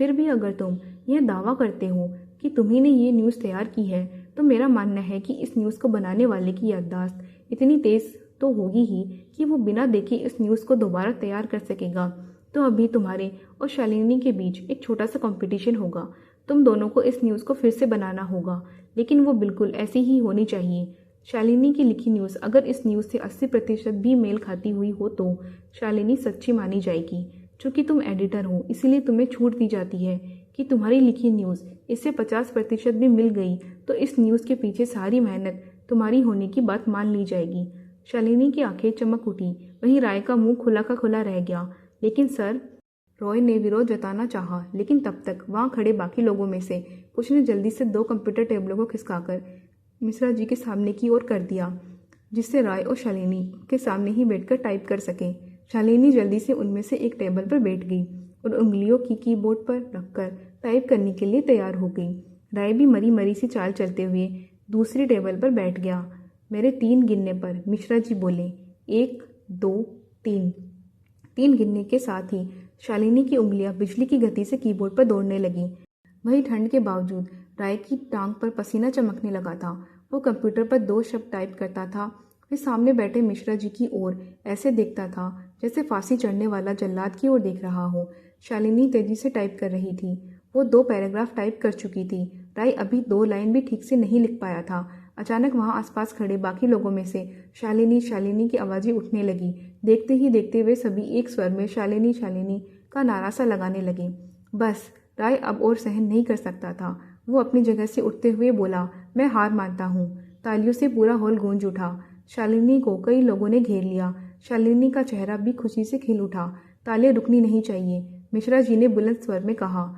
भी अगर तुम यह दावा करते हो कि तुम्ही ने ये न्यूज़ तैयार की है, तो मेरा मानना है कि इस न्यूज़ को बनाने वाले की याददाश्त इतनी तेज़ तो होगी ही कि वो बिना देखे इस न्यूज़ को दोबारा तैयार कर सकेगा। तो अभी तुम्हारे और शालिनी के बीच एक छोटा सा कंपटीशन होगा। तुम दोनों को इस न्यूज़ को फिर से बनाना होगा, लेकिन वो बिल्कुल ऐसी ही होनी चाहिए। शालिनी की लिखी न्यूज़ अगर इस न्यूज़ से 80% भी मेल खाती हुई हो तो शालिनी सच्ची मानी जाएगी। चूँकि तुम एडिटर हो, इसीलिए तुम्हें छूट दी जाती है कि तुम्हारी लिखी न्यूज़ इससे 50% भी मिल गई तो इस न्यूज़ के पीछे सारी मेहनत तुम्हारी होने की बात मान ली जाएगी। शालिनी की आंखें चमक उठी। वहीं राय का मुंह खुला का खुला रह गया। लेकिन सर, रॉय ने विरोध जताना चाहा, लेकिन तब तक वहाँ खड़े बाकी लोगों में से कुछ ने जल्दी से 2 कंप्यूटर टेबलों को खिसकाकर मिश्रा जी के सामने की ओर कर दिया, जिससे राय और शालिनी के सामने ही बैठकर टाइप कर सकें। शालिनी जल्दी से उनमें से एक टेबल पर बैठ गई और उंगलियों की कीबोर्ड पर रखकर टाइप करने के लिए तैयार हो गई। राय भी मरी मरी सी चाल चलते हुए दूसरी टेबल पर बैठ गया। मेरे 3 गिनने पर मिश्रा जी बोले, 1 2 3। 3 गिनने के साथ ही शालिनी की उंगलियां बिजली की गति से कीबोर्ड पर दौड़ने लगीं। वही ठंड के बावजूद राय की टांग पर पसीना चमकने लगा था। वो कंप्यूटर पर 2 शब्द टाइप करता था, फिर सामने बैठे मिश्रा जी की ओर ऐसे देखता था जैसे फांसी चढ़ने वाला जल्लाद की ओर देख रहा हो। शालिनी तेजी से टाइप कर रही थी। वो 2 पैराग्राफ टाइप कर चुकी थी। राय अभी 2 लाइन भी ठीक से नहीं लिख पाया था। अचानक वहाँ आसपास खड़े बाकी लोगों में से शालिनी शालिनी की आवाज़ें उठने लगी। देखते ही देखते वे सभी एक स्वर में शालिनी शालिनी का नारा सा लगाने लगे। बस, राय अब और सहन नहीं कर सकता था। वो अपनी जगह से उठते हुए बोला, मैं हार मानता हूँ। तालियों से पूरा हॉल गूंज उठा। शालिनी को कई लोगों ने घेर लिया। शालिनी का चेहरा भी खुशी से खिल उठा। तालियां रुकनी नहीं चाहिए, मिश्रा जी ने बुलंद स्वर में कहा।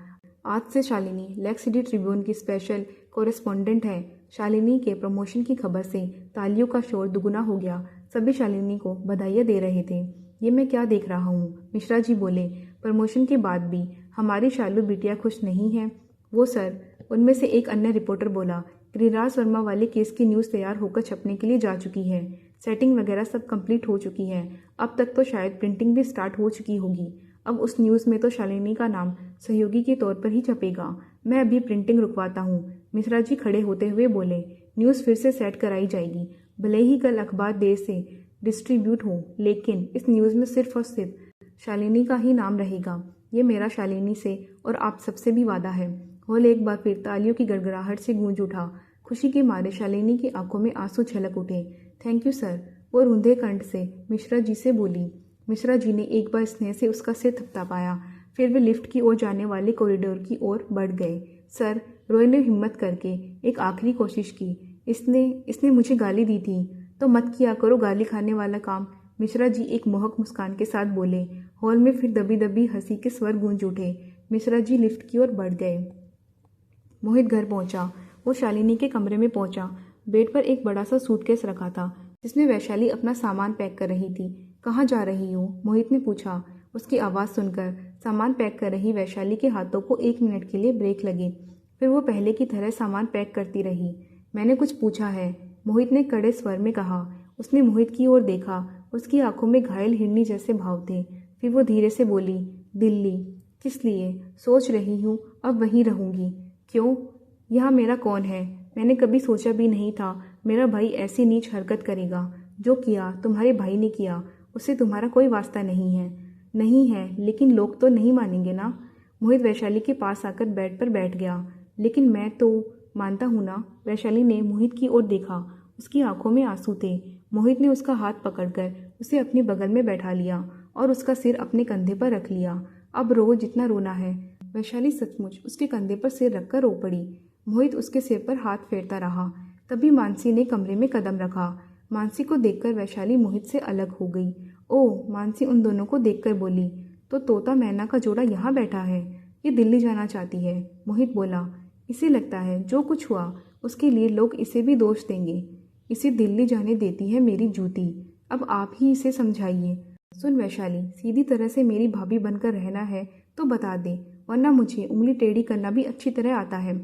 आज से शालिनी लेक्स सिटी ट्रिब्यून की स्पेशल कोरेस्पोंडेंट है। शालिनी के प्रमोशन की खबर से तालियों का शोर दुगुना हो गया। सभी शालिनी को बधाइयाँ दे रहे थे। ये मैं क्या देख रहा हूँ? मिश्रा जी बोले। प्रमोशन के बाद भी हमारी शालू बिटिया खुश नहीं है। वो सर, उनमें से एक अन्य रिपोर्टर बोला, गिरिराज वर्मा वाले केस की न्यूज़ तैयार होकर छपने के लिए जा चुकी है। सेटिंग वगैरह सब कंप्लीट हो चुकी है। अब तक तो शायद प्रिंटिंग भी स्टार्ट हो चुकी होगी। अब उस न्यूज़ में तो शालिनी का नाम सहयोगी के तौर पर ही छपेगा। मैं अभी प्रिंटिंग रुकवाता हूँ। मिश्रा जी खड़े होते हुए बोले, न्यूज़ फिर से सेट कराई जाएगी। भले ही कल अखबार देर से डिस्ट्रीब्यूट हो, लेकिन इस न्यूज़ में सिर्फ और सिर्फ शालिनी का ही नाम रहेगा। ये मेरा शालिनी से और आप सबसे भी वादा है। हॉल एक बार फिर तालियों की गड़गड़ाहट से गूंज उठा। खुशी के मारे शालिनी की आंखों में आंसू छलक उठे। थैंक यू सर, वो रूंधे कंठ से मिश्रा जी से बोली। मिश्रा जी ने एक बार स्नेह से उसका सिर थपथपाया। फिर वे लिफ्ट की ओर जाने वाले कॉरिडोर की ओर बढ़ गए। सर, रॉय ने हिम्मत करके एक आखिरी कोशिश की। इसने मुझे गाली दी थी, तो मत किया करो गाली खाने वाला काम। मिश्रा जी एक मोहक मुस्कान के साथ बोले। हॉल में फिर दबी दबी हंसी के स्वर गूंज उठे। मिश्रा जी लिफ्ट की ओर बढ़ गए। मोहित घर पहुंचा। वो शालिनी के कमरे में पहुंचा। बेड पर एक बड़ा सा सूटकेस रखा था, जिसमें वैशाली अपना सामान पैक कर रही थी। कहाँ जा रही हो? मोहित ने पूछा। उसकी आवाज़ सुनकर सामान पैक कर रही वैशाली के हाथों को 1 मिनट के लिए ब्रेक लगी। फिर वो पहले की तरह सामान पैक करती रही। मैंने कुछ पूछा है, मोहित ने कड़े स्वर में कहा। उसने मोहित की ओर देखा। उसकी आंखों में घायल हिरनी जैसे भाव थे। फिर वो धीरे से बोली, दिल्ली। किस लिए? सोच रही हूँ अब वहीं रहूँगी। क्यों? यहाँ मेरा कौन है? मैंने कभी सोचा भी नहीं था मेरा भाई ऐसी नीच हरकत करेगा। जो किया तुम्हारे भाई ने किया, उससे तुम्हारा कोई वास्ता नहीं है। नहीं है, लेकिन लोग तो नहीं मानेंगे ना। मोहित वैशाली के पास आकर बेड पर बैठ गया। लेकिन मैं तो मानता हूँ ना। वैशाली ने मोहित की ओर देखा। उसकी आंखों में आंसू थे। मोहित ने उसका हाथ पकड़कर उसे अपने बगल में बैठा लिया और उसका सिर अपने कंधे पर रख लिया। अब रो जितना रोना है। वैशाली सचमुच उसके कंधे पर सिर रखकर रो पड़ी। मोहित उसके सिर पर हाथ फेरता रहा। तभी मानसी ने कमरे में कदम रखा। मानसी को देखकर वैशाली मोहित से अलग हो गई। ओह, मानसी उन दोनों को देखकर बोली, तो तोता मैना का जोड़ा यहाँ बैठा है। ये दिल्ली जाना चाहती है। मोहित बोला, इसे लगता है जो कुछ हुआ उसके लिए लोग इसे भी दोष देंगे। इसे दिल्ली जाने देती है मेरी जूती। अब आप ही इसे समझाइए। सुन वैशाली, सीधी तरह से मेरी भाभी बनकर रहना है तो बता दे, वरना मुझे उंगली टेढ़ी करना भी अच्छी तरह आता है।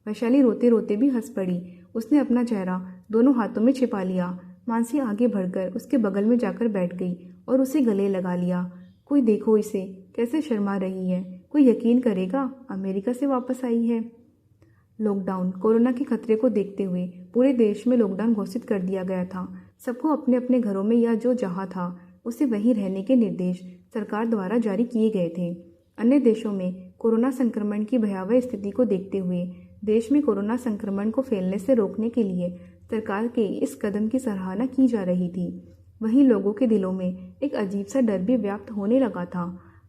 वैशाली रोते रोते भी हंस पड़ी। उसने अपना चेहरा दोनों हाथों में छिपा लिया। मानसी आगे बढ़कर उसके बगल में जाकर बैठ गई और उसे गले लगा लिया। कोई देखो इसे कैसे शर्मा रही है। कोई यकीन करेगा अमेरिका से वापस आई है। लॉकडाउन। कोरोना के खतरे को देखते हुए पूरे देश में लॉकडाउन घोषित कर दिया गया था। सबको अपने अपने घरों में या जो जहाँ था उसे वहीं रहने के निर्देश सरकार द्वारा जारी किए गए थे। अन्य देशों में कोरोना संक्रमण की भयावह स्थिति को देखते हुए देश में कोरोना संक्रमण को फैलने से रोकने के लिए सरकार के इस कदम की सराहना की जा रही थी। वहीं लोगों के दिलों में एक अजीब सा डर भी व्याप्त होने लगा था।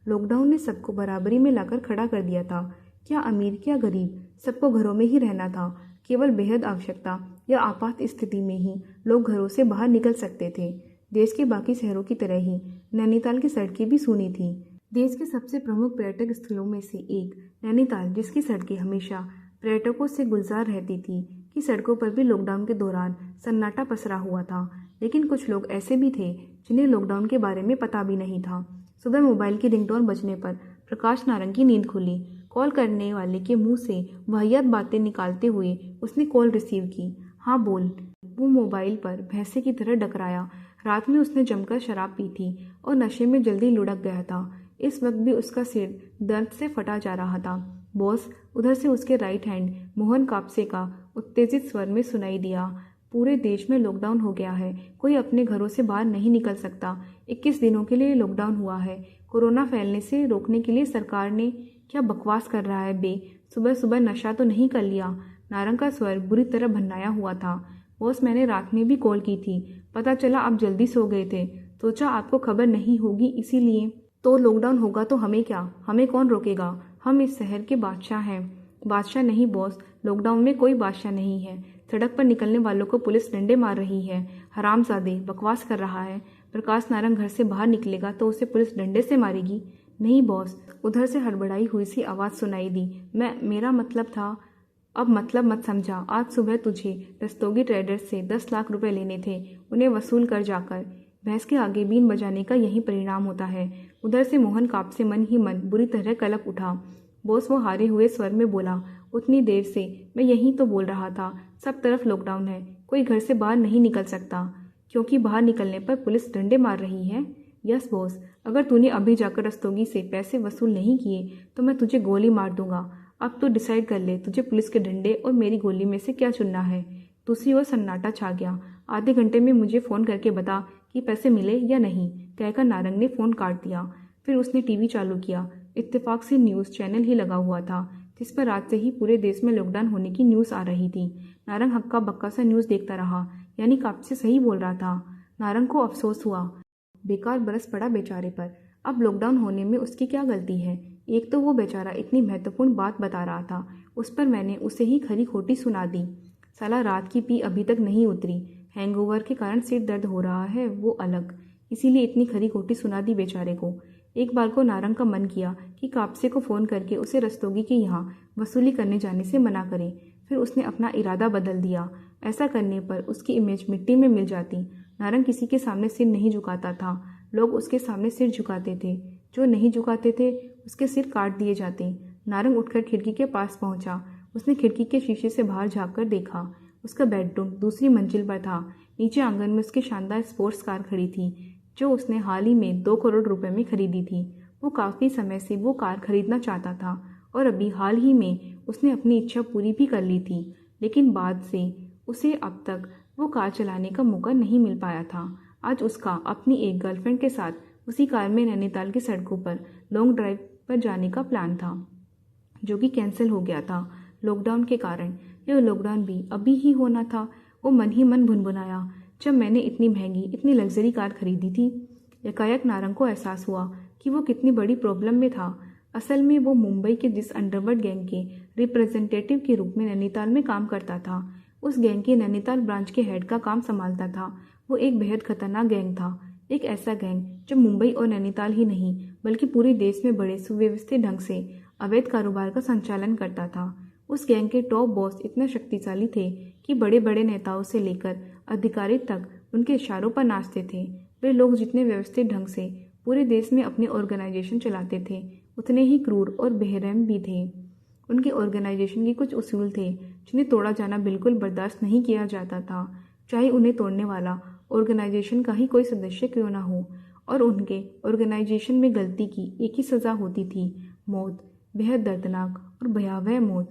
लॉकडाउन ने सबको बराबरी में लाकर खड़ा कर दिया था। क्या अमीर क्या गरीब, सबको घरों में ही रहना था। केवल बेहद आवश्यकता या आपात स्थिति में ही लोग घरों से बाहर निकल सकते थे। देश के बाकी शहरों की तरह ही नैनीताल की सड़कें भी सूनी थीं। देश के सबसे प्रमुख पर्यटक स्थलों में से एक नैनीताल, जिसकी सड़कें हमेशा पर्यटकों से गुलजार रहती थी, की सड़कों पर भी लॉकडाउन के दौरान सन्नाटा पसरा हुआ था। लेकिन कुछ लोग ऐसे भी थे जिन्हें लॉकडाउन के बारे में पता भी नहीं था। सुबह मोबाइल की रिंगटोन बजने पर प्रकाश नारंग की नींद खुली। कॉल करने वाले के मुंह से वाहियात बातें निकालते हुए उसने कॉल रिसीव की। हाँ बोल। वो मोबाइल पर भैंसे की तरह डकराया। रात में उसने जमकर शराब पी थी और नशे में जल्दी लुढ़क गया था। इस वक्त भी उसका सिर दर्द से फटा जा रहा था। बॉस, उधर से उसके राइट हैंड मोहन कापसे का उत्तेजित स्वर में सुनाई दिया। पूरे देश में लॉकडाउन हो गया है। कोई अपने घरों से बाहर नहीं निकल सकता। 21 दिनों के लिए लॉकडाउन हुआ है। कोरोना फैलने से रोकने के लिए सरकार ने। क्या बकवास कर रहा है बे? सुबह सुबह नशा तो नहीं कर लिया? नारंग का स्वर बुरी तरह भन्नाया हुआ था। बॉस, मैंने रात में भी कॉल की थी। पता चला आप जल्दी सो गए थे। सोचा आपको खबर नहीं होगी इसीलिए। तो लॉकडाउन होगा तो हमें क्या? हमें कौन रोकेगा? हम इस शहर के बादशाह हैं। बादशाह नहीं बॉस, लॉकडाउन में कोई बादशाह नहीं है। सड़क पर निकलने वालों को पुलिस डंडे मार रही है। हरामजादे, बकवास कर रहा है। प्रकाश नारंग घर से बाहर निकलेगा तो उसे पुलिस डंडे से मारेगी। नहीं बॉस, उधर से हड़बड़ाई हुई सी आवाज़ सुनाई दी। मेरा मतलब था। अब मतलब मत समझा। आज सुबह तुझे रस्तोगी ट्रेडर्स से 10 लाख रुपए लेने थे, उन्हें वसूल कर जाकर। भैंस के आगे बीन बजाने का यही परिणाम होता है। उधर से मोहन काप से मन ही मन बुरी तरह कलप उठा। बॉस, वो हारे हुए स्वर में बोला, उतनी देर से मैं यही तो बोल रहा था, सब तरफ लॉकडाउन है, कोई घर से बाहर नहीं निकल सकता, क्योंकि बाहर निकलने पर पुलिस डंडे मार रही है। यस बॉस, अगर तूने अभी जाकर रस्तोगी से पैसे वसूल नहीं किए तो मैं तुझे गोली मार दूंगा। अब तो डिसाइड कर ले, तुझे पुलिस के डंडे और मेरी गोली में से क्या चुनना है। दूसरी ओर सन्नाटा छा गया। आधे घंटे में मुझे फ़ोन करके बता कि पैसे मिले या नहीं, कहकर नारंग ने फ़ोन काट दिया। फिर उसने टीवी चालू किया। इत्तेफाक से न्यूज़ चैनल ही लगा हुआ था, जिस पर रात से ही पूरे देश में लॉकडाउन होने की न्यूज़ आ रही थी। नारंग हक्का बक्का सा न्यूज़ देखता रहा, यानी काप से सही बोल रहा था। नारंग को अफसोस हुआ, बेकार बरस पड़ा बेचारे पर। अब लॉकडाउन होने में उसकी क्या गलती है। एक तो वो बेचारा इतनी महत्वपूर्ण बात बता रहा था, उस पर मैंने उसे ही खरी खोटी सुना दी। साला रात की पी अभी तक नहीं उतरी, हैंगओवर के कारण सिर दर्द हो रहा है वो अलग, इसीलिए इतनी खरी खोटी सुना दी बेचारे को। एक बार को नारंग का मन किया कि कापसे को फ़ोन करके उसे रस्तोगी के यहाँ वसूली करने जाने से मना करे। फिर उसने अपना इरादा बदल दिया। ऐसा करने पर उसकी इमेज मिट्टी में मिल जाती। नारंग किसी के सामने सिर नहीं झुकाता था, लोग उसके सामने सिर झुकाते थे। जो नहीं झुकाते थे उसके सिर काट दिए जाते। नारंग उठकर खिड़की के पास पहुंचा। उसने खिड़की के शीशे से बाहर झाँक कर देखा। उसका बेडरूम दूसरी मंजिल पर था। नीचे आंगन में उसकी शानदार स्पोर्ट्स कार खड़ी थी, जो उसने हाल ही में 2 करोड़ रुपए में खरीदी थी। वो काफ़ी समय से वो कार खरीदना चाहता था और अभी हाल ही में उसने अपनी इच्छा पूरी भी कर ली थी, लेकिन बाद से उसे अब तक वो कार चलाने का मौका नहीं मिल पाया था। आज उसका अपनी एक गर्लफ्रेंड के साथ उसी कार में नैनीताल की सड़कों पर लॉन्ग ड्राइव पर जाने का प्लान था, जो कि कैंसिल हो गया था लॉकडाउन के कारण। यह लॉकडाउन भी अभी ही होना था। वो मन ही मन भुनभुनाया, जब मैंने इतनी महंगी इतनी लग्जरी कार खरीदी थी। एकाएक नारंग को एहसास हुआ कि वो कितनी बड़ी प्रॉब्लम में था। असल में वो मुंबई के जिस अंडरवर्ल्ड गैंग के रिप्रेजेंटेटिव के रूप में नैनीताल में काम करता था, उस गैंग के नैनीताल ब्रांच के हेड का काम संभालता था। वो एक बेहद खतरनाक गैंग था, एक ऐसा गैंग जो मुंबई और नैनीताल ही नहीं बल्कि पूरे देश में बड़े सुव्यवस्थित ढंग से अवैध कारोबार का संचालन करता था। उस गैंग के टॉप बॉस इतने शक्तिशाली थे कि बड़े बड़े नेताओं से लेकर अधिकारी तक उनके इशारों पर नाचते थे। वे लोग जितने व्यवस्थित ढंग से पूरे देश में अपनी ऑर्गेनाइजेशन चलाते थे, उतने ही क्रूर और बेरहम भी थे। उनकी ऑर्गेनाइजेशन के कुछ उसूल थे जिन्हें तोड़ा जाना बिल्कुल बर्दाश्त नहीं किया जाता था, चाहे उन्हें तोड़ने वाला ऑर्गेनाइजेशन का ही कोई सदस्य क्यों ना हो। और उनके ऑर्गेनाइजेशन में गलती की एक ही सज़ा होती थी, मौत, बेहद दर्दनाक और भयावह मौत।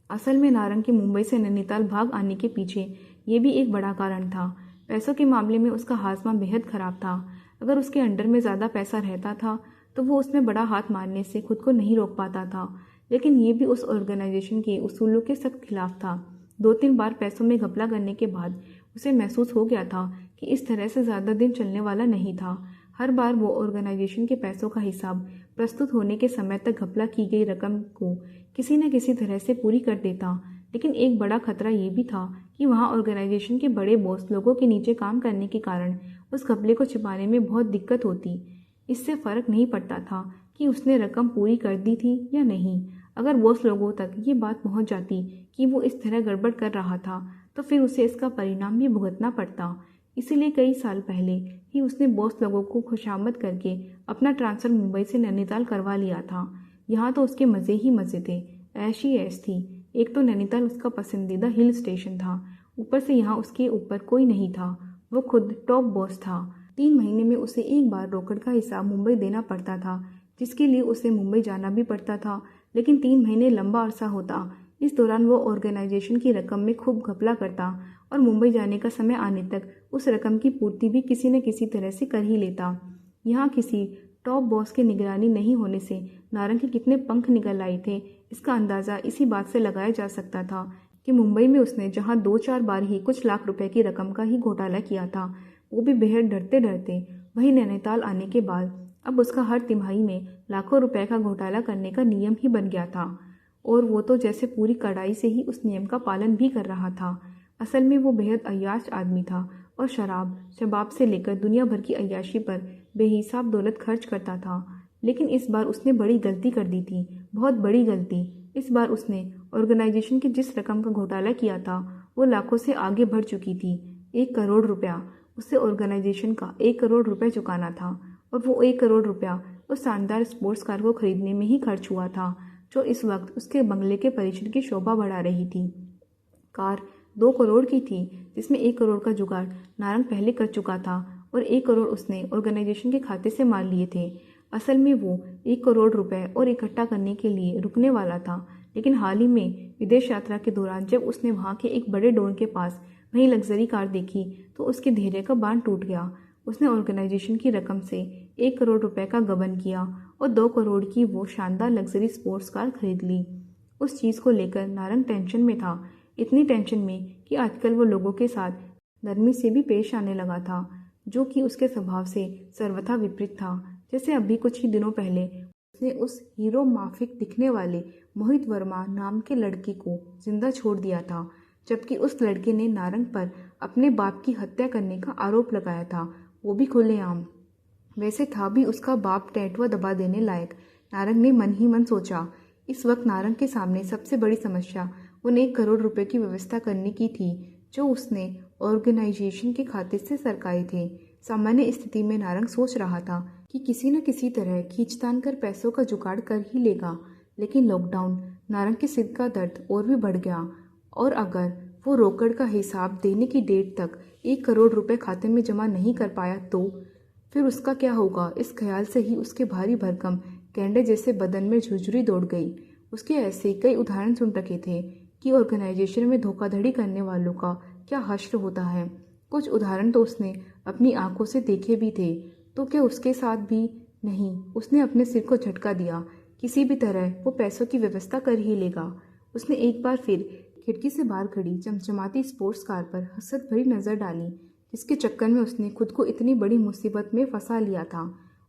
असल में नारंग के मुंबई से नैनीताल भाग आने के पीछे ये भी एक बड़ा कारण था। पैसों के मामले में उसका हाजमा बेहद खराब था। अगर उसके अंडर में ज़्यादा पैसा रहता था तो वो उसमें बड़ा हाथ मारने से खुद को नहीं रोक पाता था, लेकिन ये भी उस ऑर्गेनाइजेशन के उसूलों के सख्त खिलाफ था। 2-3 बार पैसों में घपला करने के बाद उसे महसूस हो गया था कि इस तरह से ज़्यादा दिन चलने वाला नहीं था। हर बार वो ऑर्गेनाइजेशन के पैसों का हिसाब प्रस्तुत होने के समय तक घपला की गई रकम को किसी न किसी तरह से पूरी कर देता। लेकिन एक बड़ा खतरा ये भी था कि वहाँ ऑर्गेनाइजेशन के बड़े बॉस लोगों के नीचे काम करने के कारण उस घपले को छिपाने में बहुत दिक्कत होती। इससे फ़र्क नहीं पड़ता था कि उसने रकम पूरी कर दी थी या नहीं। अगर बॉस लोगों तक ये बात पहुँच जाती कि वो इस तरह गड़बड़ कर रहा था तो फिर उसे इसका परिणाम भी भुगतना पड़ता। इसीलिए कई साल पहले ही उसने बॉस लोगों को खुशामद करके अपना ट्रांसफ़र मुंबई से नैनीताल करवा लिया था। यहाँ तो उसके मज़े ही मज़े थे, ऐश ही ऐश थी। एक तो नैनीताल उसका पसंदीदा हिल स्टेशन था, ऊपर से यहाँ उसके ऊपर कोई नहीं था, वो खुद टॉप बॉस था। 3 महीने में उसे एक बार रोकड़ का हिसाब मुंबई देना पड़ता था, जिसके लिए उसे मुंबई जाना भी पड़ता था। लेकिन 3 महीने लंबा अरसा होता। इस दौरान वो ऑर्गेनाइजेशन की रकम में खूब घपला करता और मुंबई जाने का समय आने तक उस रकम की पूर्ति भी किसी न किसी तरह से कर ही लेता। यहाँ किसी टॉप बॉस की निगरानी नहीं होने से नारंग के कितने पंख निकल आए थे, इसका अंदाज़ा इसी बात से लगाया जा सकता था कि मुंबई में उसने जहाँ 2-4 बार ही कुछ लाख रुपए की रकम का ही घोटाला किया था, वो भी बेहद डरते डरते, वहीं नैनीताल आने के बाद अब उसका हर तिमाही में लाखों रुपए का घोटाला करने का नियम ही बन गया था। और वो तो जैसे पूरी कड़ाई से ही उस नियम का पालन भी कर रहा था। असल में वो बेहद अय्याश आदमी था और शराब शबाब से लेकर दुनिया भर की अय्याशी पर बेहिसाब दौलत खर्च करता था। लेकिन इस बार उसने बड़ी गलती कर दी थी, बहुत बड़ी गलती। इस बार उसने ऑर्गेनाइजेशन की जिस रकम का घोटाला किया था वो लाखों से आगे बढ़ चुकी थी। 1 करोड़ रुपया। उसे ऑर्गेनाइजेशन का 1 करोड़ रुपए चुकाना था और वो 1 करोड़ रुपया उस शानदार स्पोर्ट्स कार को खरीदने में ही खर्च हुआ था जो इस वक्त उसके बंगले के परिसर की शोभा बढ़ा रही थी। कार 2 करोड़ की थी जिसमें 1 करोड़ का जुगाड़ नारंग पहले कर चुका था और 1 करोड़ उसने ऑर्गेनाइजेशन के खाते से मार लिए थे। असल में वो 1 करोड़ रुपए और इकट्ठा करने के लिए रुकने वाला था, लेकिन हाल ही में विदेश यात्रा के दौरान जब उसने वहाँ के एक बड़े डॉन के पास वही लग्जरी कार देखी तो उसके धैर्य का बांध टूट गया। उसने ऑर्गेनाइजेशन की रकम से 1 करोड़ रुपए का गबन किया और 2 करोड़ की वो शानदार लग्जरी स्पोर्ट्स कार खरीद ली। उस चीज़ को लेकर नारंग टेंशन में था, इतनी टेंशन में कि आजकल वो लोगों के साथ नरमी से भी पेश आने लगा था, जो कि उसके स्वभाव से सर्वथा विपरीत था। जैसे अभी कुछ ही दिनों पहले उसने उस हीरो माफिक दिखने वाले मोहित वर्मा नाम के लड़के को जिंदा छोड़ दिया था, जबकि उस लड़के ने नारंग पर अपने बाप की हत्या करने का आरोप लगाया था, वो भी खुलेआम। वैसे था भी उसका बाप टैटुआ दबा देने लायक। नारंग ने मन ही मन सोचा, इस वक्त नारंग के सामने सबसे बड़ी समस्या उन 1 करोड़ रुपए की व्यवस्था करने की थी जो उसने ऑर्गेनाइजेशन के खाते से सरकाए थे। सामान्य स्थिति में नारंग सोच रहा था कि किसी न किसी तरह खींचतान कर पैसों का जुगाड़ कर ही लेगा, लेकिन लॉकडाउन नारंग के सिर का दर्द और भी बढ़ गया और अगर वो रोकड़ का हिसाब देने की डेट तक 1 करोड़ रुपए खाते में जमा नहीं कर पाया तो फिर उसका क्या होगा। इस ख्याल से ही उसके भारी भरकम गैंडे जैसे बदन में झुरझुरी दौड़ गई। उसके ऐसे कई उदाहरण सुन रखे थे कि ऑर्गेनाइजेशन में धोखाधड़ी करने वालों का क्या हश्र होता है। कुछ उदाहरण तो उसने अपनी आंखों से देखे भी थे, तो क्या उसके साथ भी नहीं। उसने अपने सिर को झटका दिया, किसी भी तरह वो पैसों की व्यवस्था कर ही लेगा। उसने एक बार फिर खिड़की से बाहर खड़ी चमचमाती स्पोर्ट्स कार पर हसरत भरी नज़र डाली, जिसके चक्कर में उसने खुद को इतनी बड़ी मुसीबत में फंसा लिया था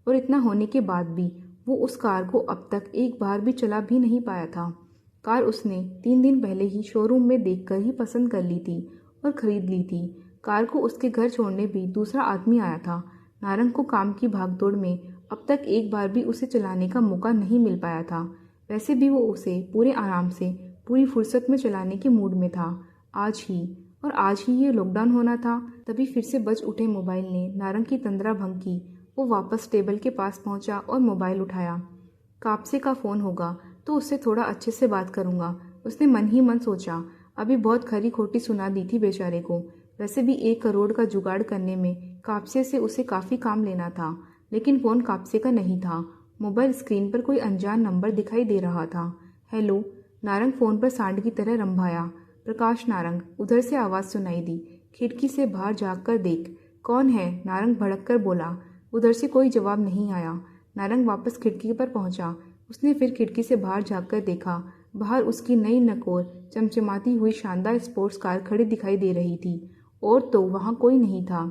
और इतना होने के बाद भी वो उस कार को अब तक एक बार भी चला भी नहीं पाया था। कार उसने 3 दिन पहले ही शोरूम में देखकर ही पसंद कर ली थी और ख़रीद ली थी। कार को उसके घर छोड़ने भी दूसरा आदमी आया था। नारंग को काम की भागदौड़ में अब तक एक बार भी उसे चलाने का मौका नहीं मिल पाया था। वैसे भी वो उसे पूरे आराम से पूरी फुर्सत में चलाने के मूड में था। आज ही ये लॉकडाउन होना था। तभी फिर से बज उठे मोबाइल ने नारंग की तंद्रा भंग की। वो वापस टेबल के पास पहुंचा और मोबाइल उठाया। कापसे का फ़ोन होगा तो उससे थोड़ा अच्छे से बात करूंगा, उसने मन ही मन सोचा। अभी बहुत खरी खोटी सुना दी थी बेचारे को। वैसे भी 1 करोड़ का जुगाड़ करने में कापसे से उसे काफ़ी काम लेना था, लेकिन फ़ोन कापसे का नहीं था। मोबाइल स्क्रीन पर कोई अनजान नंबर दिखाई दे रहा था। हेलो, नारंग फ़ोन पर सांड की तरह रंभाया। प्रकाश नारंग, उधर से आवाज़ सुनाई दी। खिड़की से बाहर झाँक कर देख। कौन है? नारंग भड़क कर बोला। उधर से कोई जवाब नहीं आया। नारंग वापस खिड़की पर पहुंचा। उसने फिर खिड़की से बाहर झाँक कर देखा। बाहर उसकी नई नकोर चमचमाती हुई शानदार स्पोर्ट्स कार खड़ी दिखाई दे रही थी और तो वहाँ कोई नहीं था।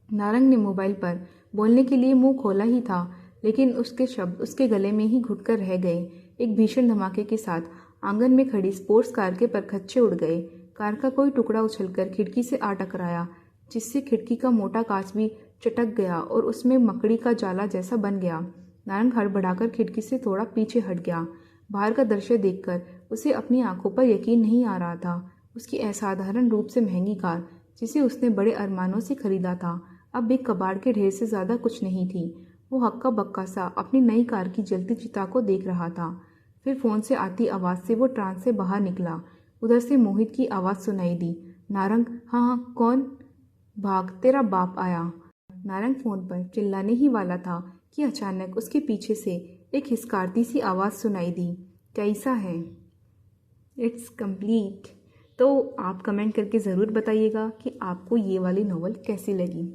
नारंग ने मोबाइल पर बोलने के लिए मुंह खोला ही था, लेकिन उसके शब्द उसके गले में ही घुट कर रह गए। एक भीषण धमाके के साथ आंगन में खड़ी स्पोर्ट्स कार के परखच्चे उड़ गए। कार का कोई टुकड़ा उछलकर खिड़की से आ टकराया, जिससे खिड़की का मोटा कांच भी चटक गया और उसमें मकड़ी का जाला जैसा बन गया। नारंग हड़बड़ाकर खिड़की से थोड़ा पीछे हट गया। बाहर का दृश्य देखकर उसे अपनी आंखों पर यकीन नहीं आ रहा था। उसकी असाधारण रूप से महंगी कार, जिसे उसने बड़े अरमानों से खरीदा था, अब एक कबाड़ के ढेर से ज़्यादा कुछ नहीं थी। वो हक्का बक्का सा अपनी नई कार की जलती चिता को देख रहा था। फिर फ़ोन से आती आवाज़ से वो ट्रांस से बाहर निकला। उधर से मोहित की आवाज़ सुनाई दी। नारंग, हाँ हाँ, कौन? भाग, तेरा बाप आया। नारंग फ़ोन पर चिल्लाने ही वाला था कि अचानक उसके पीछे से एक हिसकारती सी आवाज़ सुनाई दी। कैसा है? It's complete. तो आप कमेंट करके ज़रूर बताइएगा कि आपको ये वाली नॉवल कैसी लगी।